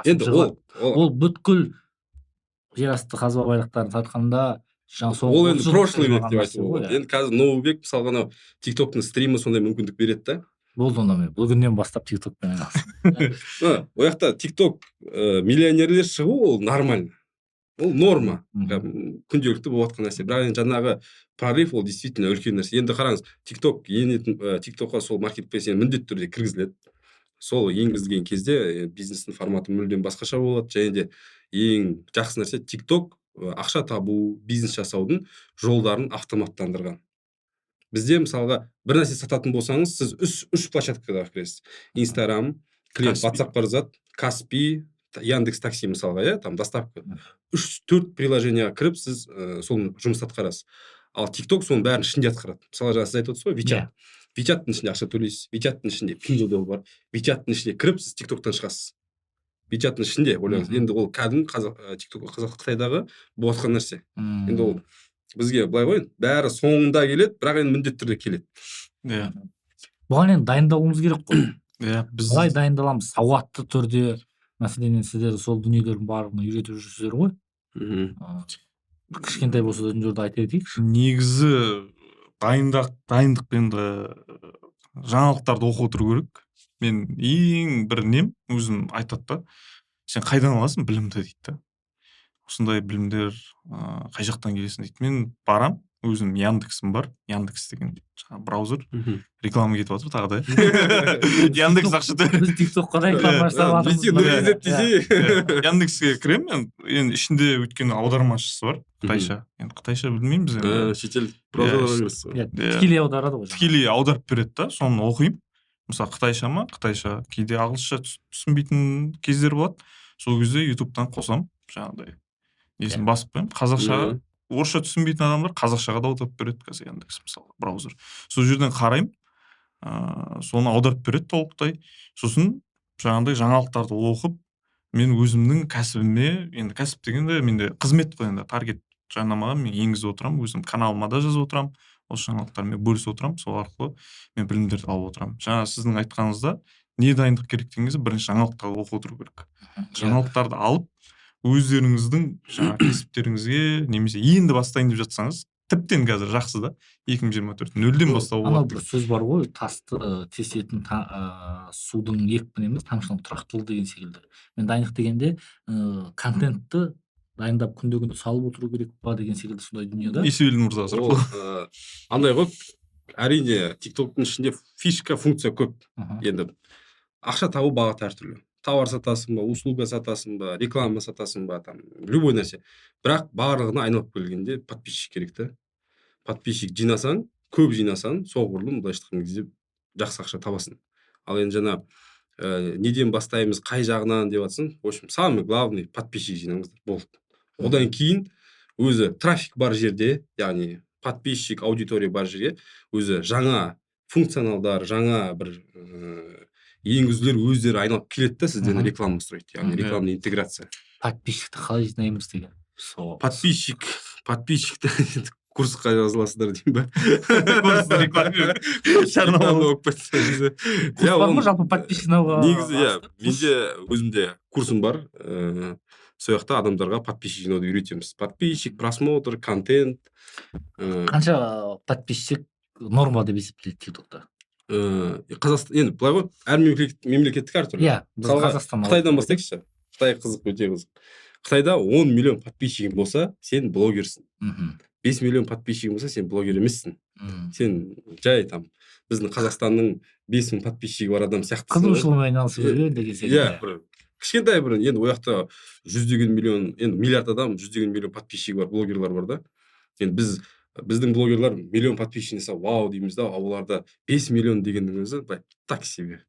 енді ол бүткіл жерасты қазба байлықтарын сатқанда ол енді прошлый век деп айтуға болады. Енді қазір новый век, мысалға анау тиктоктың стримі сондай мүмкіндік береді да. Болды онда мен бүгіннен бастап тиктокпен айналысамын. Ол жақта тикток миллионерлер шығу ол нормально. Ол норма. Күнделікті болып жатқан нәрсе. Бірақ жаңағы прорыв ол действительно үлкен нәрсе. Енді қараңыз, тиктокқа сол маркетплейс міндетті түрде кіргізіледі. Сол енгізілген кезде бизнестің форматы мүлдем басқаша болады. Және де ең жақсы нәрсе тикток ақша табу, бизнес жасаудың жолдарын автоматтандырған. Бізде мысалға бір нәрсе сататын болсаңыз, сіз үш площадкаға кіресіз. Инстаграм, клиент WhatsApp-қа жазады, Каспи, Яндекс Такси мысалға, там доставка. 3-4 приложенияға кіріп, сіз сол жұмысты атқарасыз. Ал тикток соның бәрін ішінде атқарады. Мысалға жаңа сіз айтып отырсыз ғой, WeChat. WeChat-тың ішінде ақша төлейсіз, WeChat-тың ішінде пиндоды бар. WeChat-тың ішіне кіріп, сіз тиктоктан шығасыз. печаттың ішінде ойлаңыз. Енді ол кәдімгі Қытайдағы болып жатқан нәрсе. Енді ол бізге былай ғой, бәрі соңында келеді, бірақ енді міндетті түрде келеді. Иә. Бұған енді дайындалуымыз керек қой. Иә, біз Қалай дайындаламыз? Сауатты түрде, мәселен сіздер сол дүниелердің барлығын үйретіп жүрсіздер ғой. Кішкентай болса да өзімізді айта кетейікші. негізі дайындықпен жаңалықтарды оқып отыру керек. Мен ең бір нем өзім айтады да, сен қайдан аласың білімді дейді да. Осындай білімдер қай жақтан келесің дейді. Мен барам, өзім Яндексім бар, Яндекс деген браузер, реклама кетіп жатыр тағы да. Яндекс ақша Біз TikTokқа реклама жасап жатырмыз. Яндекске кіремін мен, енді ішінде өткен аудармашысы бар, қытайша. Енді қытайша білмеймін біз енді. Шетел браузерларға кіресіз. Тікелей аударады ғой. Тікелей аударып береді да, соны оқимын. Мысалы қытайша ма, қытайша, кейде ағылшынша түсінбейтін кездер болады. Сол кезде ютубтан қосам, жаңағыдай несін басып қоямын. Қазақшаға, орысша түсінбейтін адамдар қазақшаға да аударып береді қазір Яндекс мысалы браузер. Сол жерден қараймын, соны аударып береді толықтай. Сосын жаңағыдай жаңалықтарды оқып, мен өзімнің кәсібіме, енді кәсіп дегенде менде қызмет қой, енді таргет жарнамаға мен енгізіп отырамын, өзім каналыма да жазып отырамын, осы жаңалықтармен бөлісіп отырамын, сол арқылы мен білімдерді алып отырамын. Жаңа сіздің айтқаныңызда не дайындық керек деген кезде бірінші жаңалықтарды оқып отыру керек. Жаңалықтарды алып, өздеріңіздің жаңа кәсіптеріңізге немесе енді бастайын деп жатсаңыз, тіптен қазір жақсы да, 2024 нөлден бастауға Анау болады. бір сөз бар ғой, тасты тесетін судың екпіні емес, тамшының тұрақтылығы деген секілді. Мен дайындық дегенде контентті дайындап күнде салып отыру керек па деген секілді сондай дүние да. Есебелін мырза Ол андай ғой, әрине TikToktың ішінде фишка, функция көп. Енді ақша табу бағыты әртүрлі. Товар сатасың ба, услуга сатасың ба, реклама сатасың ба, там любой нәрсе. Бірақ барлығына айналып келгенде подписчик керек та. Подписчик жинасаң, көп жинасаң, соғұрлым былайша айтқан кезде жақсы ақша табасың. Ал енді жаңа неден бастаймыз, қай жағынан деп жатсың, в общем, самый главный подписчик жинаңыздар, болды. Одан кейін өзі трафик бар жерде, яғни подписчик, аудитория бар жерге өзі жаңа функционалдар, жаңа бір енгізулер өздері айналып келеді да, сізден реклама сұрайды, яғни рекламный интеграция. Подписчикті қалай жинаймыз деген. Подписчикті курсқа жазыласыздар деймін ба? Курсты рекламировать. Жарнама болып кетті. Курс бар ма жалпы подписчиктауға? Негізі, менде өзімде курсым бар. Сол жақта адамдарға подписчик жинауды үйретеміз. Подписчик, просмотр, контент. Қанша подписчик норма деп есептеледі TikTokта? Қазақстан, енді былай ғой, әр мемлекеттік әртүрлі. Иә, біз Қазақстан. Қытайдан бастайықшы. Қытай қызық, өте қызық. Қытайда 10 миллион подписчигің болса, сен блогерсің. 5 миллион подписчигің болса, сен блогер емессің. Сен жай там біздің Қазақстанның 5000 подписчигі бар адам сияқты. Қызығушылығымен айналысып жүрген деген секілді. Иә, бір кішкентай бір, енді ол жақта жүздеген миллион, енді миллиард адам, жүздеген миллион подписчигі бар блогерлар бар да. Енді біздің блогерлар миллион подписчик болса, вау дейміз да, оларда 5 миллион дегеннің өзі так себе.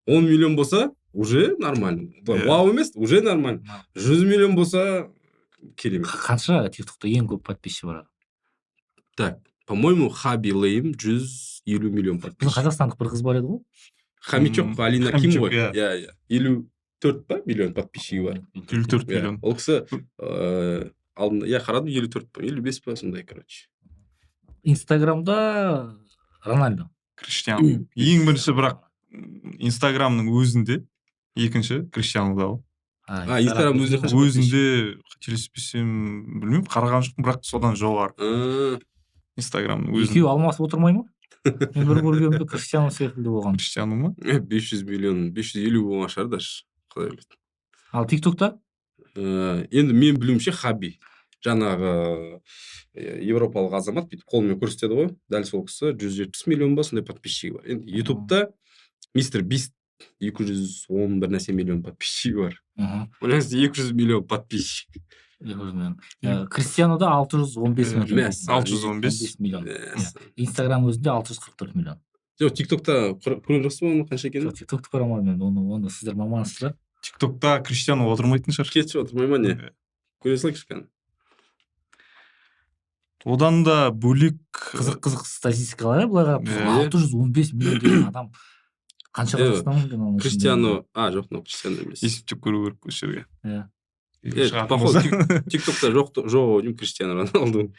10 миллион болса, уже нормально. Вау емес, уже нормально. 100 миллион болса, керемет. Қанша TikTokта ең көп подписчик бар? Так, по-моему, Хаби Лейм 150 миллион подписчик. Қазақстандық бір қыз бар еді ғой? Хамичок па, Алина Ким ғой. Иә. 54 па миллион подписчигі бар. 54 миллион. Ол кісі алдында, я қарадым, 54 па, 55 па, сондай, короче. Инстаграмда Рональдо. Криштиану. Ең бірінші бірақ Инстаграмның өзінде, екінші Криштиану да. Инстаграм өзінде қателеспесем, білмеймін, қараған жоқпын, бірақ содан жоғары. Инстаграмның өзінде. Екеуі алмасып отырмай ма? Мен бір көргенімде Криштиану секілді болған. Криштиану ма? 500 миллион, 550 болған шығар даже. Құдай біледі. Ал TikTokта? Енді мен білуімше Хаби. Жаңағы европалық азамат бүйтіп қолымен көрсетеді ғой. Дәл сол кісі 170 миллион ба, сондай подписчигі бар. Енді ютубта мистер Бист 210 бір нәрсе миллион подписчигі бар. Ойлаңыз, 200 миллион подписчик. Криштианода 615 миллион. 615 миллион. Инстаграм өзінде 644 миллион. Жоқ, TikTokта көріп жатсыз ба оның қанша екенін? Жоқ, TikTokты көре алмаймын мен, оны сіздер мамансыздар. TikTokта Криштиану отырмайтын шығар. Кетші отырмай ма не? Көре салайықшы кәні. Одан да бөлек қызық статистикалар былай қарап 615 миллион деген адам Қанша қазақстан екен оның ішінде? Криштиану, жоқ, Криштиану емес. есептеп көру керек осы жерге. Иә. Походу тиктокта жоқ деймін, Криштиану Роналду.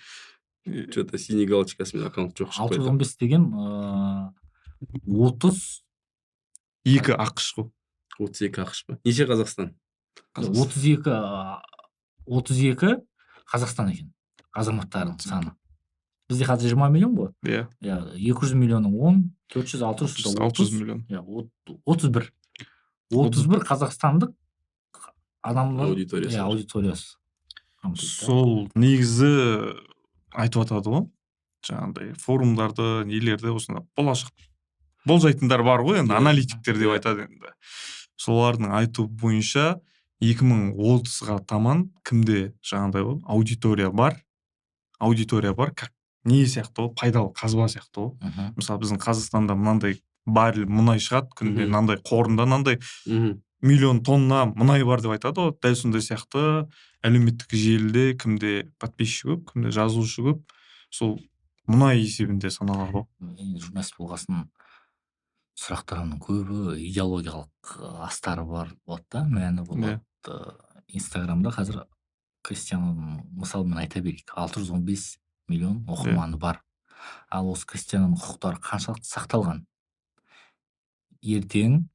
Что-то синий галочкасымен аккаунт жоқ шығып қойды. 615 деген 30 2 ақш қой. 32 ақш па? Неше Қазақстан? 32 Қазақстан екен азаматтарының саны. Бізде қазір 20 миллион ғой. Иә. 200 миллионның 10, 400, 600, 600 миллион. 31 қазақстандық адамдар Аудиториясы. аудиториясы. Сол негізі айтып атады ғой. Жаңағыдай форумдарды, нелерді осында болжайтындар бар ғой, енді аналитиктер деп айтады енді. Солардың айтуы бойынша 2030-ға таман кімде жаңағыдай ғой, аудитория бар, как не сияқты ғой, пайдалы қазба сияқты ғой. Мысалы біздің Қазақстанда мынандай баррель мұнай шығады, күнде мынандай қорында мынандай миллион тонна мұнай бар деп айтады ғой. Дәл сондай сияқты әлеуметтік желіде кімде подписчик көп, кімде жазушы көп, сол мұнай есебінде саналады ғой. Журналист болғасын сұрақтарының көбі идеологиялық астары бар болады да, мәні болады. Инстаграмда қазір Криштианоның мысалымен айта берейік, 615 миллион оқырманы бар. Ал осы Криштианоның құқықтары қаншалықты сақталған? Ертең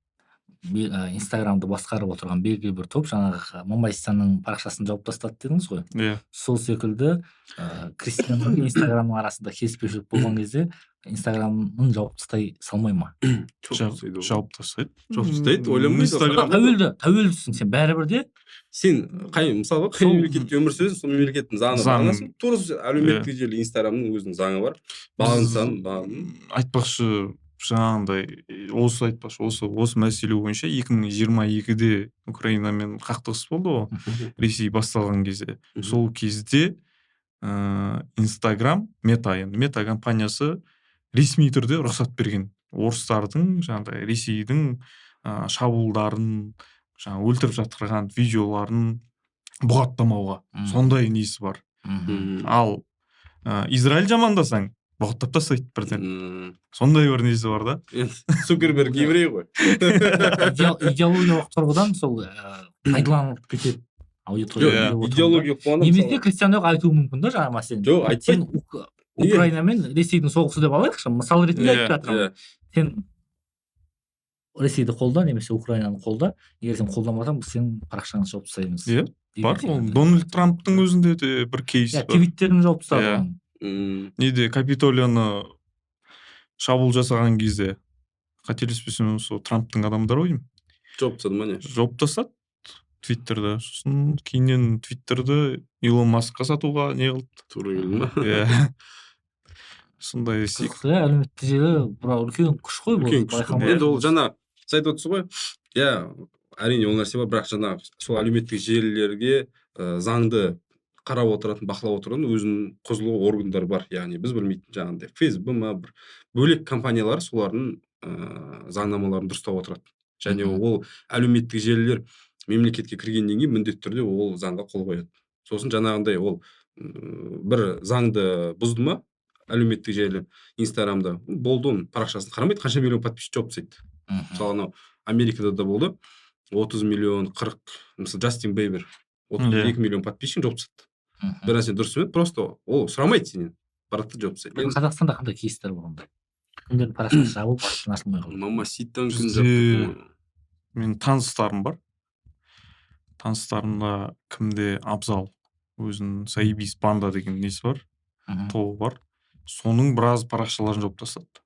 Инстаграмды басқарып отырған белгілі бір топ, жаңағы Мамайстанның парақшасын жауып тастады дедіңіз ғой. Сол секілді Криштианоның Инстаграмның арасында келіспеушілік болған кезде Инстаграмын жауып тастай салмай ма? Жауып тастайды. Ойламайды. Тәуелдісің сен бәрібір де. Сен мысалға қай мемлекетте өмір сүресің, сол мемлекеттің заңы бағынасың. Тура әлеуметтік желі Инстаграмның өзінің заңы бар. Бағынсаң, айтпақшы жаңағындай осы мәселе бойынша 2022-де Украинамен қақтығыс болды ғой, Ресей басталған кезде. Сол кезде Инстаграм, Мета компаниясы ресми түрде рұқсат берген. Орыстардың, жаңағыдай Ресейдің шабуылдарын, өлтіріп жатырған видеоларын бұғаттамауға. Сондай несі бар. Ал Израиль жамандасаң, бұғаттап тастайды бірден. Сондай бір несі бар да. Цукерберг еврей ғой. Идеологиялық тұрғыдан сол пайдаланылып кетеді аудитория. Идеологиялық қуанып. Немесе Криштианоға айтуы мүмкін да, жаңа мәселе. Жоқ, айтпайды. Украина мен Ресейдің соғысы деп алайықшы, мысал ретінде айтып жатырмын. Сен Ресейді қолда, немесе Украинаны қолда, егер сен қолдамасаң, біз сенің парақшаңды жауып тастаймыз. Бар, Дональд Трамптың өзінде де бір кейс бар. Твиттерін жауып тастады. Неде Капитолияны шабуыл жасаған кезде, қателеспесем, сол Трамптың адамдары ғой деймін. Жауып тастады ма не? Жауып тастады Твиттерді. Сосын кейіннен Твиттерді Илон Маскқа сатуға не қылды. Тура келді ма? Сондай әлеуметтік желі үлкен күш қой бұл. Енді ол жаңа сіз айтып отырсыз ғой. Әрине ол нәрсе бар, бірақ жаңа сол әлеуметтік желілерге заңды қарап отыратын, бақылап отыратын өзінің құзырлы органдар бар. Яғни біз білмейтін жаңағындай Facebook ма, бір бөлек компаниялар солардың заңнамаларын дұрыстап отырады. Және ол әлеуметтік желілер мемлекетке кіргеннен кейін міндетті түрде ол заңға қол қояды. Сосын жаңағындай ол бір заңды бұзды ма, әлеуметтік желі Инстаграмда болды, оның парақшасын қарамайды, қанша миллион подписчик жауып тастайды. Мысалы анау Америкада да болды, 30 миллион 40, мысалы Джастин Бейбер 32 миллион подписчик жауып тастады. Бір нәрсе дұрыс емес, просто ол сұрамайды сенен, барады да жауып тастайды. Қазақстанда қандай кейстер болғанда? Кімдердің парақшасы жабылып ашылмай қалды? Мамаситаның күн жабылды. Менің таныстарым бар. Таныстарымда кімде Абзал, өзінің Саибис Банда деген несі бар, тобы бар. Соның біраз парақшаларын жауып тастады.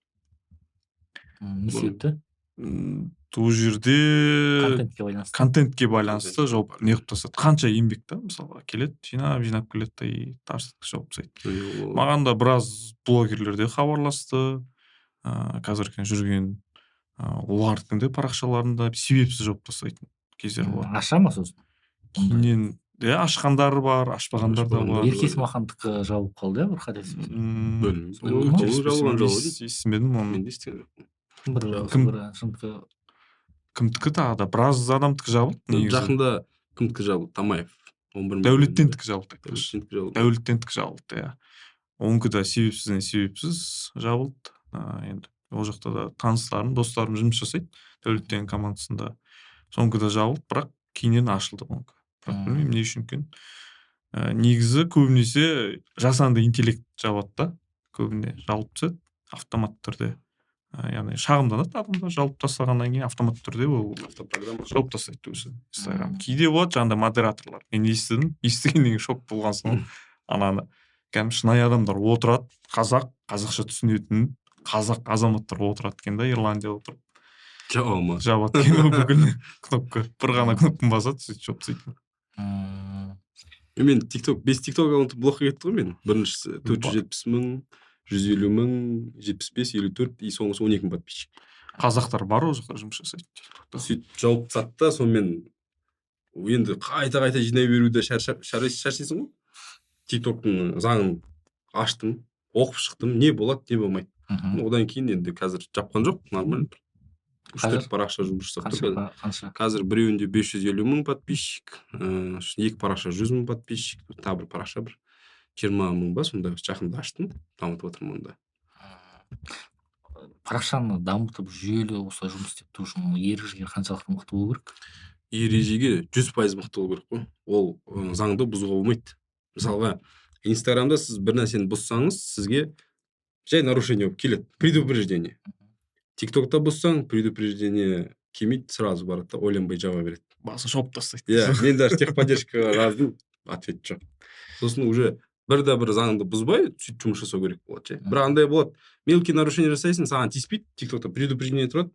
Не себепті? Ол жерде контентке байланысты жауып неғып тастады. Қанша еңбек та, мысалға келеді, жинап келеді и тапсырды жауып тастайды. Маған да біраз блогерлер де хабарласты. Қазіргі жүрген олардың да парақшаларында себепсіз жауып тастайтын кездер бар. Аша ма сосын? Кейіннен ашқандары бар, ашпағандар да бар. Еркес Махандікі жауып қалды, бір қателеспесем. Естімедім оны. Кімдікі тағы да біраз адамдікі жабылды. Жақында кімдікі жабылды? Тамаев. Дәулеттендікі жабылды. Дәулеттендікі жабылды, иә. Оныкі да себепсіз жабылды. Енді ол жақта да таныстарым достарым жұмыс жасайды Дәулет деген командасында. Соңғыда жабылып, бірақ кейіннен ашылды оныкі. Бірақ білмеймін не үшін екен. Негізі көбінесе жасанды интеллект жабады да, көбіне жабылып түседі автомат түрде. Яғни шағымданады адамдар, жауып тастағаннан кейін автомат түрде ол автопрограмма жауып тастайды өзі Инстаграм. Кейде болады жаңағыдай модераторлар. Мен естігеннен кейін шок болған соң ананы кәдімгі шынайы адамдар отырады, қазақша түсінетін қазақ азаматтар отырады екен да, Ирландияда отырып. Жабады екен бүкіл кнопка. Бір ғана кнопканы басады, сөйтіп жауып тастайды. Мен бес TikTok аккаунты блокқа кетті ғой мен. Біріншісі 470 мың, 150 мың, 75, 54 и соңғысы 12 мың подписчик. Қазақтар бар ол жақта жұмыс жасайды. Сөйтіп жауып тастады да, сонымен енді қайта жинай беруде шаршайсың ғой. TikToктың заңын аштым, оқып шықтым, не болады, не болмайды. Одан кейін енді қазір жапқан жоқ, нормально. 3-4 парақша жұмыс жасап тұр. Қазір біреуінде 550 мың подписчик, 2 парақша 100 мың подписчик, тағы бір парақша 20 мың ба, сонда жақында аштым, дамытып отырмын онда. Парақшаны дамытып жүйелі осылай жұмыс істеп тұру үшін ережеге қаншалықты мықты болу керек? Ережеге 100% мықты болу керек қой. Ол заңды бұзуға болмайды. Мысалға, Инстаграмда сіз бір нәрсені бұзсаңыз, сізге жай нарушение болып келеді, предупреждение. TikTokта бұзсаң, предупреждение келмейді, сразу барады, ойланбай жауап береді. Басын шауып тастайды. Мен даже техподдержкаға жаздым, ответ жоқ. Сосын уже бір заңды бұзбай, сөйтіп жұмыс жасау керек болады. Бірақ андай болады, мелкий нарушение жасайсың, саған тиіспейді, TikTokта предупреждение тұрады,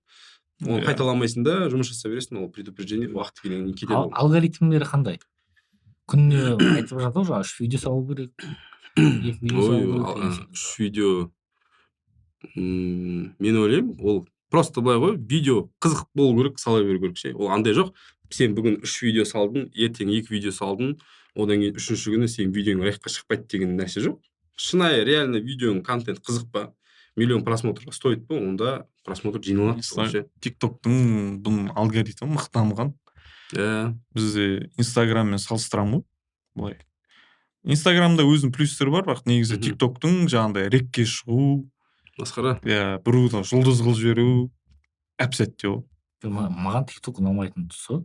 оны қайталамайсың да, жұмыс жасай бересің, ол предупреждение уақыт келгеннен кейін кетеді. Алгоритмдері қандай? Күніне айтып жатыр ғой, 3 видео салу керек, 2 видео салу керек. 3 видео, мен ойлаймын, ол просто былай ғой, видео қызық болу керек, сала беру керек ше. Ол андай жоқ, сен бүгін 3 видео салдың, ертең 2 видео салдың, одан кейін 3-ші күні сен видеоң лайкқа шықпайды деген нәрсе жоқ. Шынайы, реально видеоның контент қызық па, миллион просмотрға стоит па, онда просмотр жиналады. TikToктың бұның алгоритмі мықты дамыған. Бізде Инстаграммен салыстырамын ғой, былай. Инстаграмда өзінің плюстері бар, бірақ негізі TikToктың жаңағыдай рекке шығу, масқара. Біреуді жұлдыз қылып жіберу, әп-сәтте ол. Маған TikTok ұнамайтын тұсы.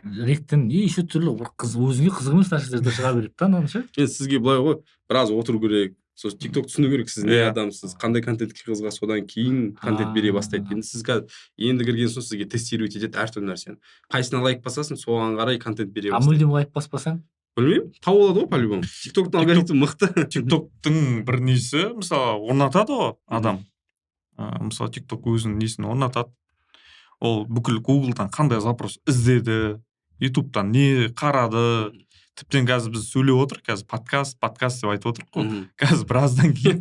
Ректен еще түрлі өзіңе қызық емес нәрселерді шыға береді да, ананы ше. Сізге былай ғой, біраз отыру керек. Сосын TikTok түсіну керек, сіз не адамсыз, қандай контентке қызығасыз, содан кейін контент бере бастайды. Енді сіз енді кірген соң сізге тестировать етеді әртүрлі нәрсені. Қайсына лайк басасың, соған қарай контент бере бастайды. Мүлдем лайк баспасаң? Білмеймін, тауып алады ғой по-любому. TikToктың алгоритмі мықты. TikToктың бір несі, мысалы, орнатады ғой адам. Мысалы, TikTok өзінің несін орнатады. Ол бүкіл Google'дан қандай запрос іздеді, YouTube'дан не қарады. Тіптен қазір біз сөйлеп отыр, қазір подкаст деп айтып отыр қой. Қазір біраздан кейін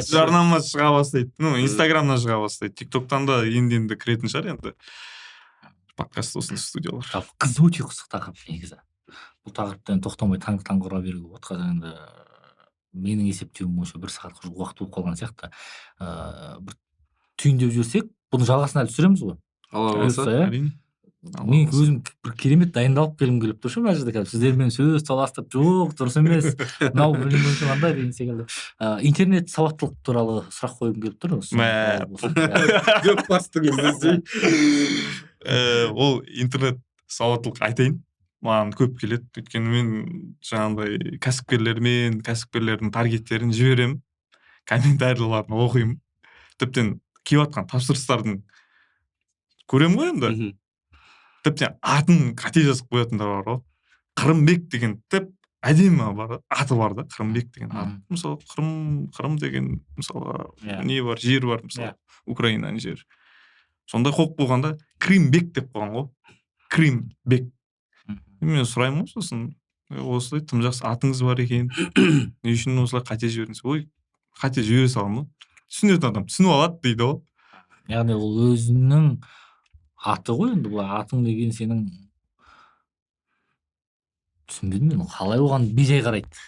жарнама шыға бастайды. Инстаграмнан шыға бастайды. TikToктан да енді кіретін шығар енді. Подкаст осындай студиялар. Өте қызық тақырып негізі. Бұл тақырыптан тоқтамай таң құра беруге болады. Қазір енді менің есептеуім бойынша 1 сағатқа жуық уақыт болып қалған сияқты. Бір түйіндеп жіберсек, бұны жалғасын әлі түсіреміз ғой. Алла қаласа. Мен өзім бір керемет дайындалып келгім келіп тұр ше, мына жерде қазір сіздермен сөз таластырып, жоқ, дұрыс емес, мынау білім қандай деген секілді. Интернет сауаттылық туралы сұрақ қойғым келіп тұр. Дөп бастыңыз десей. Ол интернет сауаттылық айтайын. Маған көп келеді, өйткені мен жаңағыдай кәсіпкерлердің таргеттерін жіберемін, комментарийларын оқимын. Тіптен келіватқан тапсырыстардың көремін ғой енді. Тіптен атын қате жазып қоятындар бар ғой. Қырымбек деген тіп әдемі бар, аты бар да, Қырымбек деген аты. Мысалы, Қырым деген, мысалы, не бар, жер бар, мысалы, Украинаның жері. Сондай қойып қойғанда Кримбек деп қойған ғой. Кримбек. Мен сұраймын ғой, сосын осылай тым жақсы атыңыз бар екен. Не үшін осылай қате жібердіңіз? Ой, қате жібере салам ғой. Түсінетін адам түсініп алады дейді ғой. Яғни ол өзінің аты ғой, енді бұл атың деген сенің түсінбедім мен, қалай оған бей-жай қарайды.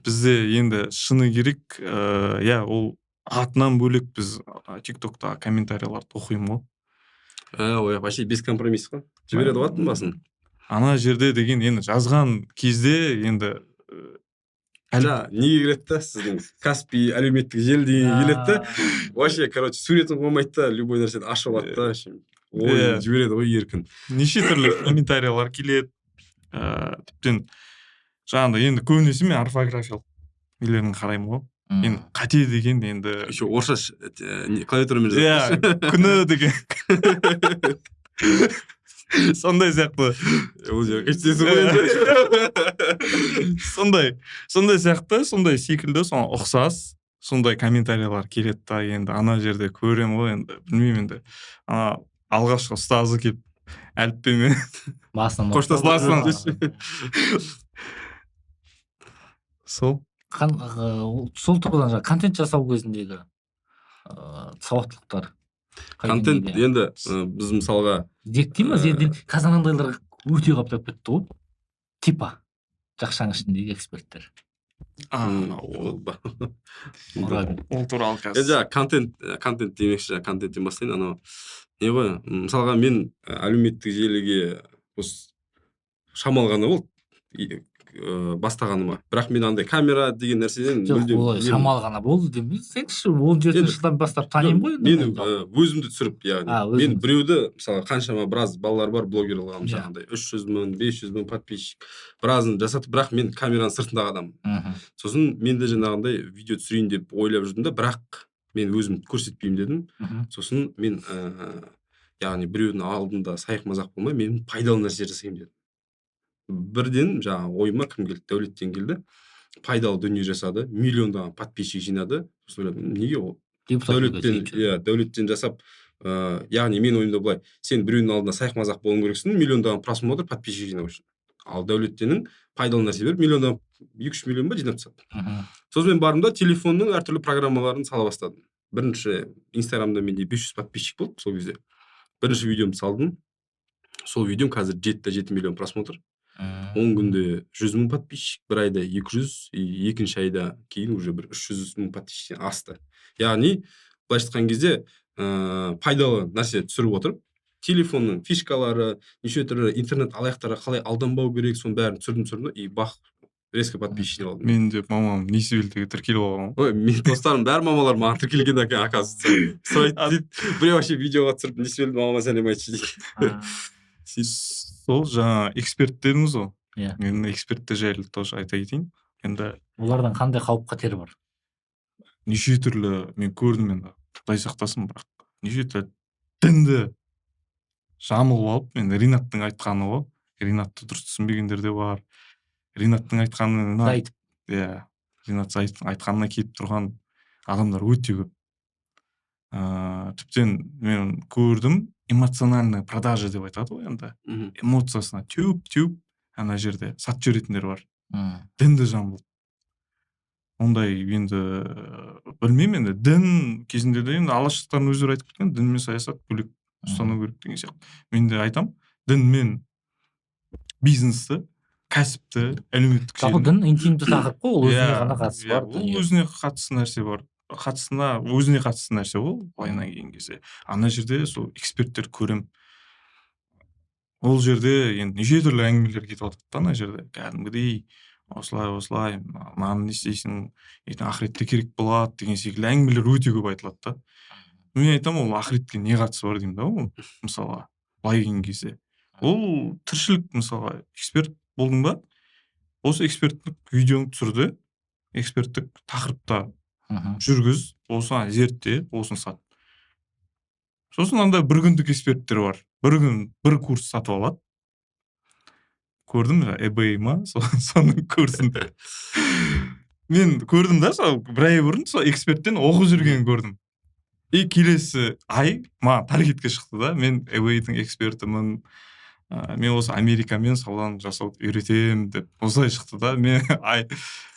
Бізде енді шыны керек, ол атынан бөлек біз TikTokта комментарийларды оқимын ғой. Вообще без компромисс қой. Жібереді ғой атын басын. Ана жерде деген енді жазған кезде енді неге келеді да сіздің Каспий әлеуметтік желі деген келеді да вообще короче суретін қоймайды да любой нәрсені ашып алады да ой жібереді ғой еркін. Неше түрлі комментариялар келеді. Тіптен жаңағыдай енді көбінесе мен орфографиялық нелерін қараймын ғой. Енді қате деген енді еще орысша клавиатурамен жазады. Күні деген сондай сияқты. Ол жер қайтесіз ғой енді. Сондай сияқты, сондай секілді, соған ұқсас сондай комментариялар келеді да, енді ана жерде көремін ғой, енді білмеймін, енді алғашқы ұстазы келіп әліппемен басынан қоштасып сол тұрғыдан жаңағы контент жасау кезіндегі сауаттылықтар. Контент енді біз мысалға зерттей ма зерттей қазір андайларға өте қаптап кетті ғой, типа жақшаның ішіндегі эксперттер. Ол туралы қазір контент демекші, контенттен бастайын. Анау не ғой, мысалға мен әлеуметтік желіге шамал ғана болды бастағаныма, бірақ мен андай камера деген нәрседен шамал ғана болды деймін. Сен 17 жылдан бастап танимын ғой. Мен өзімді түсіріп, яғни мен біреуді, мысалы қаншама біраз балалар бар, блогерлар жаңағыдай 300 мың, 500 мың подписчик біразын жасатып, бірақ мен камераның сыртындағы адаммын. Сосын мен де жаңағындай видео түсірейін деп ойлап жүрдім да, бірақ мен өзімді көрсетпеймін дедім. Сосын мен яғни біреудің алдында сайық мазақ болмай, мен пайдалы нәрсе жасаймын дедім. Бірден жаңағы ойыма кім келді? Дәулеттен келді. Пайдалы дүние жасады, миллиондаған подписчик жинады. Сосын ойладым, неге ол? Дәулеттен жасап, яғни мен ойымда былай, сен біреудің алдында сайық мазақ болуың керексің, миллиондаған просмотр, подписчик жинау үшін. Ал Дәулеттенің пайдалы нәрсе беріп, миллиондаған 2-3 миллион ба жинап тастады. Сосын мен бардым да телефонның әртүрлі программаларын сала бастадым. Бірінші Инстаграмда менде 500 подписчик болды сол кезде. Бірінші видеомды салдым. Сол видеом қазір 7 миллион просмотр. 10 күнде 100 мың подписчик, бір айда 200, екінші айда кейін уже бір 300 мың подписчик асты. Яғни, былай айтқан кезде пайдалы нәрсе түсіріп отырып, телефонның фишкалары, неше түрлі интернет алаяқтарға қалай алданбау керек, соның бәрін түсірдім, и бақ, резко подписчик алдым. Мен де мамам несібелдегі тіркеліп алған. Ой, мен достарым бәрі мамалар маған тіркелген екен, оказывается. Сұрайды дейді, біреу вообще видеоға түсіріп, несібелді мамама сәлем айтшы дейді. Сол жаңа эксперттеріміз ғой. Мен эксперттер жайлы тоже айта кетейін. Енді олардан қандай қауіп қатері бар? Неше түрлі мен көрдім, енді Құдай сақтасын, бірақ неше түрлі дінді жамылып алып, мен Ринаттың айтқаны ғой. Ринатты дұрыс түсінбегендер де бар. Ринаттың айтқанына, Ринат Зайыптың айтқанына келіп тұрған адамдар өте көп. Тіптен мен көрдім, эмоциональная продажа деп айтады ғой, енді эмоциясына түйіп ана жерде сатып жүретіндер бар. Дінді жамылып. Ондай енді білмеймін, енді дін кезінде де енді алаштықтардың өздері айтып кеткен, дін мен саясат бөлек ұстану керек деген сияқты. Мен де айтам, дін мен бизнесті, кәсіпті, әлеуметтік желі. Дін интимді тақырып қой, ол өзіне ғана қатысы бар. Ол өзіне қатысты нәрсе бар. Өзіне қатысты нәрсе ол, былайына келген кезде. Ана жерде сол эксперттер көрем. Ол жерде енді неше түрлі әңгімелер кетіп жатады да, ана жерде. Кәдімгідей осылай, мынаны не істейсің, ақыретте керек болады деген секілді әңгімелер өте көп айтылады да. Мен айтам, ол ақыретке не қатысы бар деймін да, ол мысалға былай келген кезде. Ол тіршілік, мысалға эксперт болдың ба? Осы эксперттік видеоны түсірді, эксперттік тақырыпта жүргіз, осыны зертте, осыны сат. Сосын анда бір күндік эксперттер бар. Бір күн бір курс сатып алады. Көрдім жа, eBay ма? Соның курсында. Мен көрдім да, бір ай бұрын сол эксперттен оқып жүргенін көрдім. И келесі ай ма таргетке шықты да, мен eBay-дің экспертімін. Мен осы Америкамен сауданы жасауды үйретемін деп осылай шықты да. Мен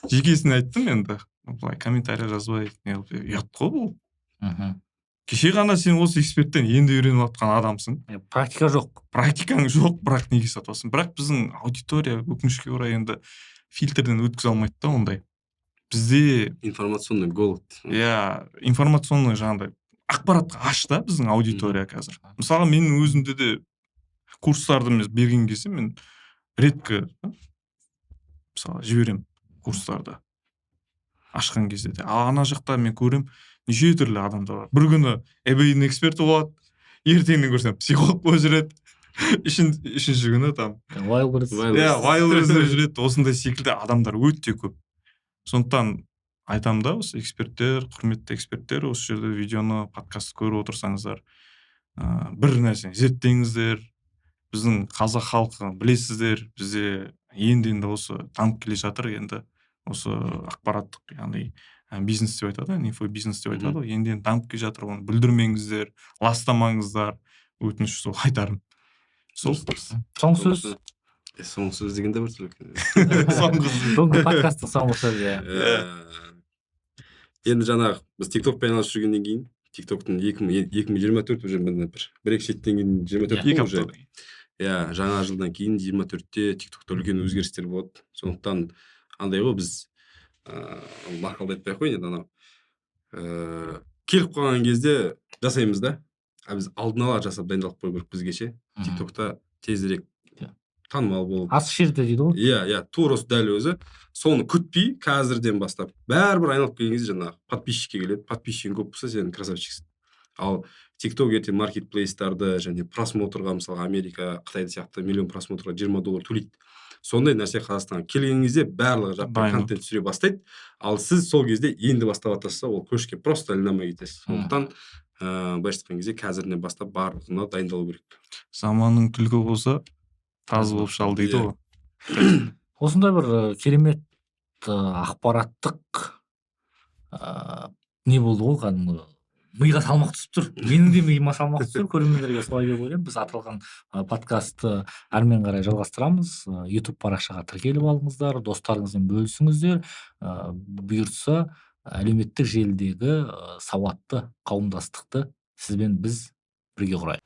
жекесін айттым енді. Бұлай комментария жазбай, ұят қой бұл. Кеше ғана сен осы эксперттен енді үйреніп жатқан адамсың. Практика жоқ. Практикаң жоқ, бірақ неге сатасың? Бірақ біздің аудитория өкінішке орай енді фильтрден өткізе алмайды да ондай. Бізде информационный голод. Информационный жаңағыдай ақпаратқа аш да біздің аудитория қазір. Мысалы менің өзімде де курстарды берген кезде мен редко мысалы жіберем курстарды. ашқан кезде де. Ана жақта мен көрем неше түрлі адамдар бар. Бір күні эбейдің эксперті болады, ертеңін көрсем психолог болып жүреді. Үшінші күні там Wildberries. Wildberries'де жүреді. Осындай секілді адамдар өте көп. Сондықтан айтам да, осы эксперттер, құрметті эксперттер, осы жерде видеоны, подкаст көріп отырсаңыздар, бір нәрсені зерттеңіздер. Біздің қазақ халқы білесіздер, бізде енді осы дамып келе жатыр, енді осы ақпараттық, яғни бизнес деп айтады, инфобизнес деп айтады, енді дамып келе жатыр, оны бүлдірмеңіздер, ластамаңыздар, өтініш сол айтарым. Сол. Соңғы сөз. Соңғы сөз дегенде бір түрлі. Бүгінгі подкасттың соңғы сөзі. Енді жаңағы біз TikTok-пен айналысып жүргеннен кейін, TikTok-тың 2024 уже бір-екі шеттен кейін 24 уже. Жаңа жылдан кейін 24-те TikTok-та үлкен өзгерістер болады. Сондықтан андай ғой, біз мақалды айтпай ақ қояйын енді анау. Келіп қалған кезде жасаймыз да. Біз алдын ала жасап дайындалып қою керек бізге ше. TikTok-та тезірек танымал болып. Ас ішерде дейді ғой. Тура осы дәл өзі. Соны күтпей, қазірден бастап бәрібір айналып келген кезде жаңағы подписчикке келеді. Подписчигің көп болса, сен красавчиксің. Ал TikTok ертең маркетплейстарды және просмотрға, мысалы Америка, Қытайда сияқты миллион просмотрға $20 төлейді. Сондай нәрсе Қазақстанға келген кезде барлығы жаппай контент түсіре бастайды. Ал сіз сол кезде енді бастап атасыз, ол көшке просто ілінамай кетесіз. Сондықтан былайша айтқан кезде қазірден бастап барлығына дайындалу керек. Заманның түлкі болса, тазы болып шал дейді ғой. Осындай бір керемет ақпараттық не болды ғой, кәдімгі миға салмақ түсіп тұр. Менің де миыма салмақ түсіп тұр. Көрермендерге солай деп ойлаймын. Біз аталған подкастты әрмен қарай жалғастырамыз. YouTube парақшаға тіркеліп алыңыздар, достарыңызбен бөлісіңіздер. Бұйыртса әлеуметтік желідегі сауатты қауымдастықты сізбен біз бірге құрайық.